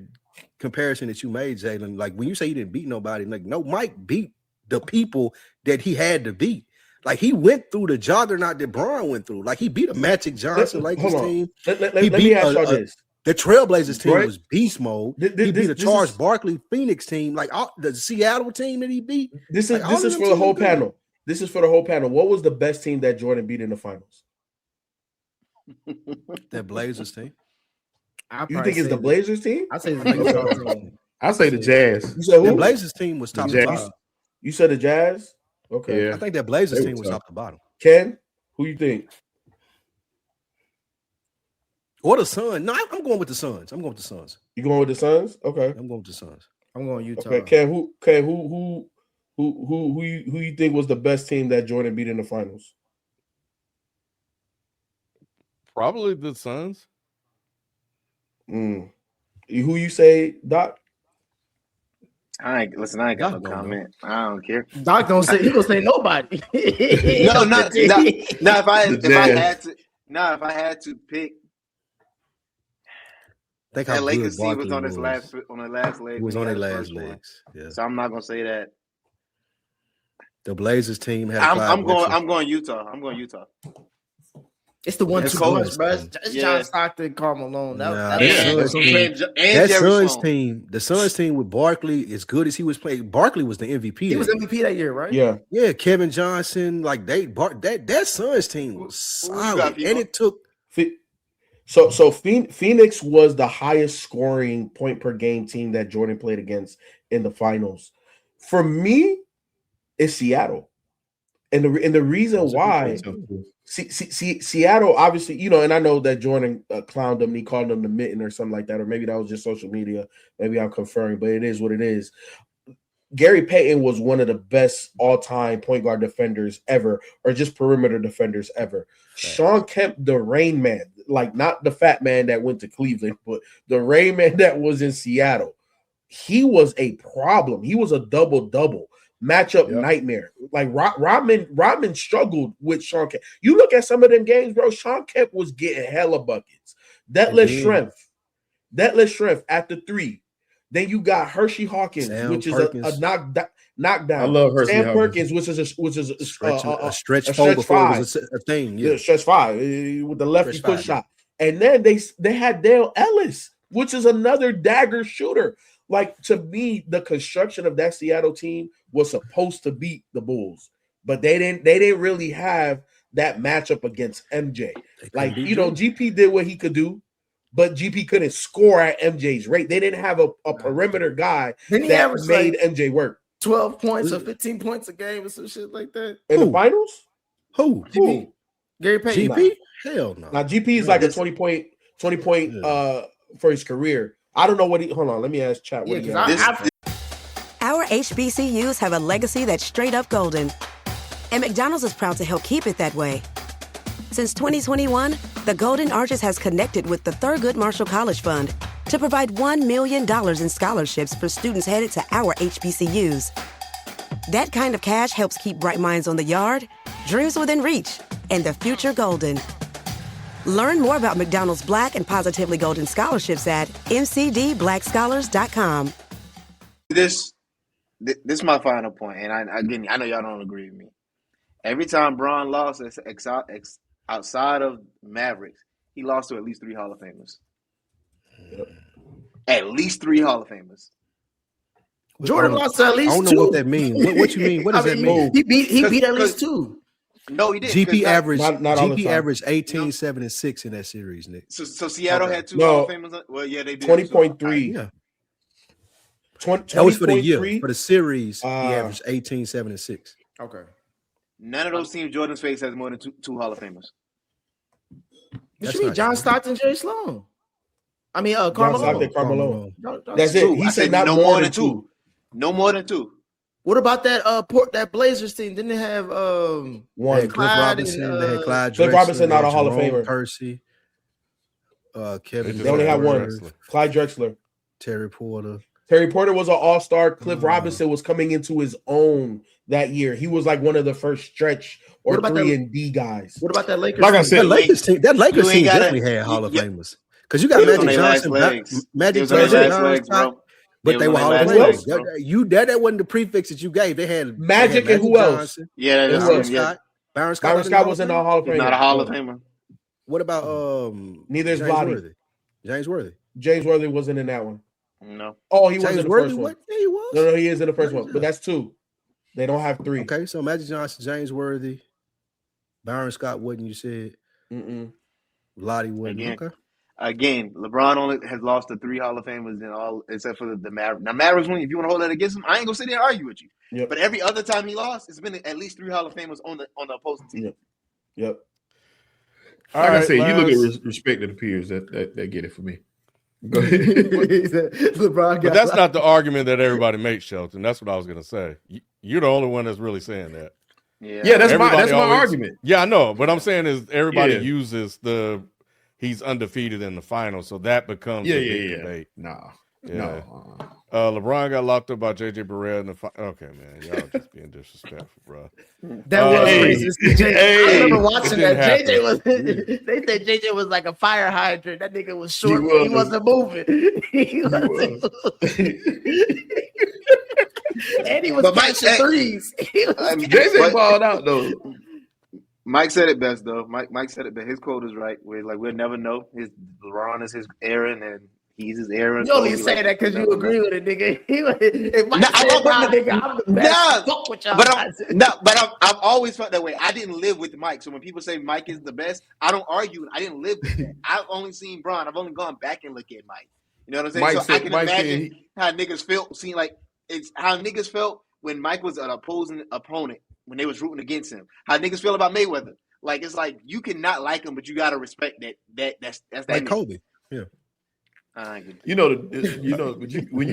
comparison that you made, Jalen, like when you say he didn't beat nobody, like no, Mike beat the people that he had to beat. Like he went through the juggernaut that Braun went through. Like he beat a Magic Johnson Lakers team. Let me ask y'all this. The Trailblazers team was beast mode. He beat a Charles Barkley Phoenix team, like the Seattle team that he beat. This is for the whole panel. This is for the whole panel. What was the best team that Jordan beat in the finals? That Blazers team. You think it's the Blazers team? I say the Blazers team. I say the Jazz. You said who? The Blazers team was top to bottom. You said the Jazz? Okay. Yeah. I think that Blazers team was top to bottom. Ken, who you think? Or the Suns. No, I'm going with the Suns. You going with the Suns? Okay. I'm going with the Suns. I'm going Utah. Okay, Ken, who you think was the best team that Jordan beat in the finals? Probably the Suns. Who you say, Doc? I ain't got no comment. I don't care. Doc don't say he gonna say nobody. No. If I had to pick, think that Lakers team was on the last leg. It was on their last legs. Yeah. So I'm not gonna say that. The Blazers team had. I'm going Utah. It's the 1-2 punch, bro. It's John Stockton, Karl Malone. That Suns team. The Suns team with Barkley, as good as he was playing, Barkley was the MVP. He was MVP that year, right? Yeah. Kevin Johnson, like that Suns team was solid, and it took. So Phoenix was the highest scoring point per game team that Jordan played against in the finals. For me, it's Seattle, and the reason why. Seattle, obviously, and I know that Jordan clowned him. He called him the mitten or something like that, or maybe that was just social media. Maybe I'm conferring, but it is what it is. Gary Payton was one of the best all-time point guard defenders ever, or just perimeter defenders ever. Right. Sean Kemp, the Rain Man, like not the fat man that went to Cleveland, but the Rain Man that was in Seattle. He was a problem. He was a double-double. matchup nightmare. Like Rodman struggled with Sean Kemp. You look at some of them games, bro. Sean Kemp was getting hella buckets. Deadlift strength at the 3. Then you got Hershey Hawkins, which is a knockdown. I love Hershey Sam Hawkins. Perkins, which is a stretch 4 before 5. It was a thing. Yeah, stretch 5 with the lefty push shot. And then they had Dale Ellis, which is another dagger shooter. Like, to me, the construction of that Seattle team was supposed to beat the Bulls, but they didn't really have that matchup against MJ. Like, GP did what he could do, but GP couldn't score at MJ's rate. They didn't have a perimeter guy that made MJ work. 12 points or 15 points a game or some shit like that. In the finals? Who? GP? Gary Payton? GP? Hell no. Now, GP is like a 20 point for his career. I don't know what hold on, let me ask chat what he has. Our HBCUs have a legacy that's straight up golden. And McDonald's is proud to help keep it that way. Since 2021, the Golden Arches has connected with the Thurgood Marshall College Fund to provide $1 million in scholarships for students headed to our HBCUs. That kind of cash helps keep bright minds on the yard, dreams within reach, and the future golden. Learn more about McDonald's Black and Positively Golden scholarships at mcdblackscholars.com. This is my final point, and I know y'all don't agree with me. Every time Bron lost outside of Mavericks, he lost to at least 3 Hall of Famers. At least 3 Hall of Famers. Jordan lost to at least 2. I don't know what that means. What you mean? What does that mean? He beat at least 2. No, he didn't. GP averaged GP averaged 18, 7, and 6 in that series, Nick. So Seattle had 2 Hall of Famers. Well, yeah, they did. 20.3. Yeah. 20, that was for the year. For the series, he averaged 18, 7, and 6. Okay. None of those teams Jordan's face has more than two Hall of Famers. What you mean? John Stockton, Jerry Sloan. I mean, Carmelo. Carmelo. That's it. He said not more than 2. No more than 2. What about that Blazers team? Didn't they have one? Cliff Robinson. They had Clyde Drexler. Cliff Robinson, not a Hall of Famer. Percy. Kevin. They only had one. Clyde Drexler. Terry Porter. Terry Porter was an all-star. Cliff Robinson was coming into his own that year. He was like one of the first stretch or 3-and-D guys. What about that Lakers team? Like I said, that Lakers team definitely had Hall of Famers. Because you got Magic Johnson, but they were Hall of Famers. That wasn't the prefix that you gave. They had Magic and who else? Byron Scott was in the Hall of Fame. Not a Hall of Famer. What about neither is Vlade. James Worthy. James Worthy wasn't in that one. No. Oh, he was in the first one. Yeah, he was. No, he is in the first one. But that's 2. They don't have 3. Okay, so Magic Johnson, James Worthy, Byron Scott wasn't, you said? Vlade wasn't. Again, LeBron only has lost to 3 Hall of Famers in all except for the Mavericks. Now, Mavericks, if you want to hold that against him, I ain't gonna sit there and argue with you. Yep. But every other time he lost, it's been at least 3 Hall of Famers on the opposing team. Yep. Like I said, you look at respect of the peers. That get it for me. Go ahead. LeBron but that's not the argument that everybody makes, Shelton. That's what I was gonna say. You're the only one that's really saying that. Yeah, that's my argument. Yeah, I know. What I'm saying is everybody uses he's undefeated in the final, so that becomes a big debate. No. LeBron got locked up by JJ Barea in the okay, man. Y'all just being disrespectful, bro. That was crazy. I remember watching that. JJ was. They said JJ was like a fire hydrant. That nigga was short. He wasn't moving. And he was catching threes. JJ balled out though. Mike said it best though. Mike said it best. His quote is right. We'll never know. LeBron is his Aaron and he's his Aaron. You only say that because you agree with it, nigga. If Mike nigga, I'm the best. Fuck with y'all. But I've always felt that way. I didn't live with Mike, so when people say Mike is the best, I don't argue. I didn't live with that. I've only seen Bron. I've only gone back and looked at Mike. You know what I'm saying? I can imagine how niggas felt. Seeing like it's how niggas felt when Mike was an opposing opponent. When they was rooting against him, how niggas feel about Mayweather? Like it's like you cannot like him, but you gotta respect that's that. Like Kobe, yeah. When you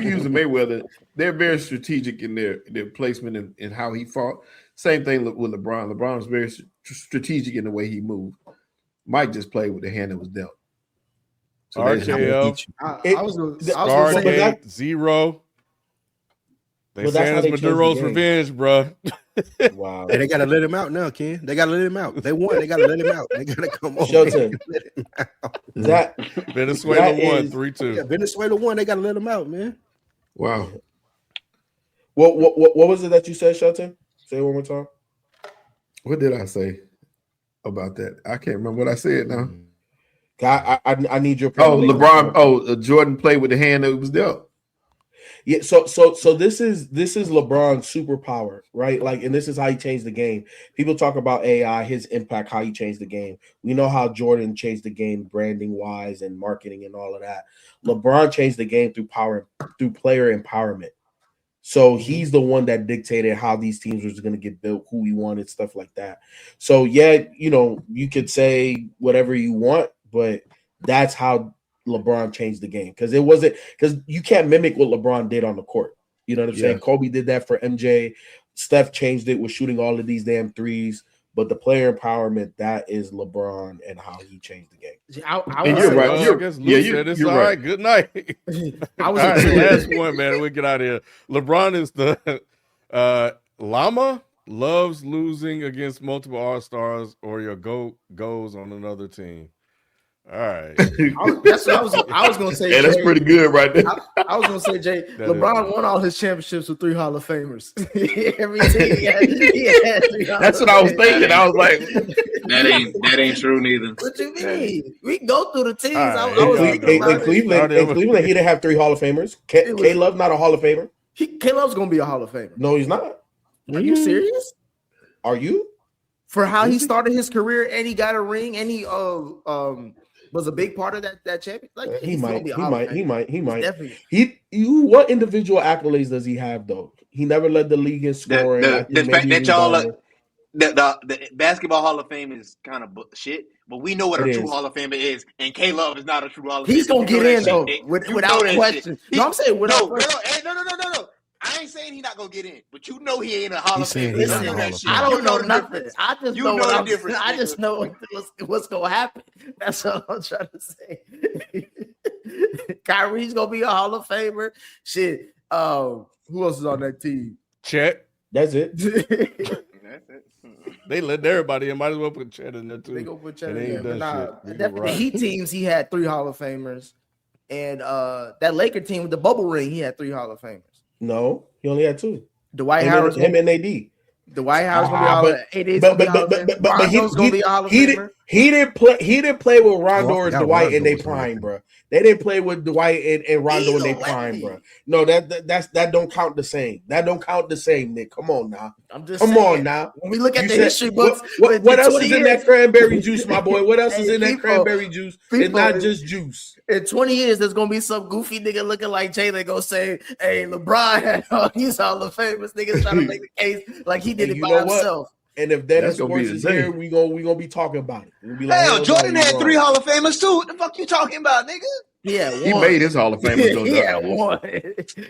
use the Mayweather, they're very strategic in their placement and how he fought. Same thing with LeBron. LeBron was very strategic in the way he moved. Mike just played with the hand that was dealt. So RKO, Stargate 0. They saying it's Maduro's revenge, bro. Wow. Hey, they gotta let him out now, Ken. They gotta let him out. They won. They gotta let him out. They gotta come on. Shelton. That Venezuela won 3-2. Yeah, Venezuela won. They gotta let him out, man. Wow. What was it that you said, Shelton? Say it one more time. What did I say about that? I can't remember what I said now. I need your LeBron. Jordan played with the hand that was dealt. Yeah, so this is LeBron's superpower, right? Like, and this is how he changed the game. People talk about AI, his impact, how he changed the game. We know how Jordan changed the game, branding wise and marketing and all of that. LeBron changed the game through player empowerment. So he's the one that dictated how these teams was going to get built, who he wanted, stuff like that. So yeah, you could say whatever you want, but that's how LeBron changed the game, because you can't mimic what LeBron did on the court. You know what I'm saying? Kobe did that for MJ. Steph changed it with shooting all of these damn threes. But the player empowerment, that is LeBron and how he changed the game. And you're right. You're all right. Good night. All right, last one, man. We get out of here. LeBron is the llama. Loves losing against multiple All-Stars, or your GOAT goes on another team. All right. That's what I was going to say. Yeah, that's pretty good right there. I was going to say, Jay, LeBron won all his championships with 3 Hall of Famers. Every team he had 3 That's what I was thinking. I was like, that ain't true neither. What you mean? We can go through the teams. In Cleveland, he didn't have 3 Hall of Famers. K-Love not a Hall of Famer. K-Love's going to be a Hall of Famer. No, he's not. Are you serious? Are you? For how he started his career and he got a ring and he was a big part of that champion. Like he might. Definitely. What individual accolades does he have though? He never led the league in scoring. The fact that y'all the Basketball Hall of Fame is kind of shit, but we know what a true Hall of Famer is, and K-Love is not a true Hall of Famer. He's gonna get in though, without question. No, I'm saying without question. No. I ain't saying he's not gonna get in, but you know he ain't a Hall of Famer. I don't know nothing. I just know the difference. I just know what's gonna happen. That's all I'm trying to say. Kyrie's gonna be a Hall of Famer. Shit. Who else is on that team? Chet. That's it. They let everybody in. Might as well put Chet in there too. They go put Chet in there. The Heat teams, he had 3 Hall of Famers, and that Laker team with the bubble ring, he had 3 Hall of Famers. No, he only had 2. Dwight Howard, him and AD. Dwight Howard's gonna be all AD's but Rondo's gonna be all of Famer. He didn't play with Rondo or Dwight in their prime, bro. They didn't play with Dwight and Rondo in their prime, bro. No, that don't count the same. That don't count the same, Nick. Come on now. Come on now. When we look at the history books, what else is in that cranberry juice, my boy? What else is in that cranberry juice? It's not just juice. In 20 years, there's gonna be some goofy nigga looking like Jay that gonna say, "Hey, LeBron had all these Hall of Famers." Niggas trying to make the case like he did it by himself. And if Dennis Sports is here, we gonna be talking about it. We'll be like, hell, Jordan had 3 Hall of Famers too. What the fuck you talking about, nigga? Yeah, he made his Hall of Famers. One.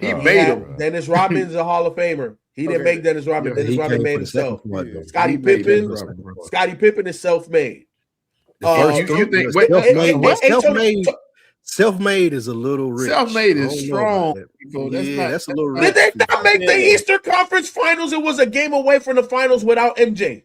He made him. Dennis Rodman is a Hall of Famer. He didn't make Dennis Rodman. Dennis Rodman made himself. Scottie Pippen is self-made. You think self-made is a little rich. Self-made is strong. That's a little rich. Did they not make the Eastern Conference Finals? It was a game away from the finals without MJ.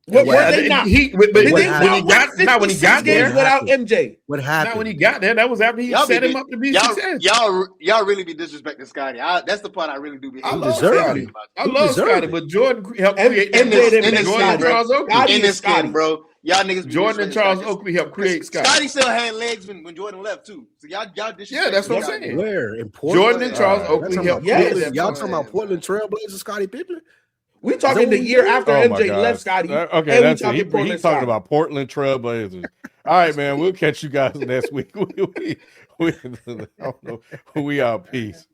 Were they not? When he got there without MJ. What happened? Not when he got there. That was after he set him up to be success. Y'all really be disrespecting Scotty. That's the part I really do be. I love Scotty, but Jordan helped create in this skin, bro. Y'all niggas, Jordan and Charles Oakley helped create Scotty. Scotty still had legs when Jordan left too. So y'all disrespect. Yeah, that's what I'm saying. Where in Portland? Jordan and Charles Oakley helped. Y'all talking about Portland Trailblazers, Scottie Pippen? We talking the year after MJ left Scotty. Okay, that's it. He's talking about Portland Trailblazers. All right, man. We'll catch you guys next week. I don't know. We out. Peace.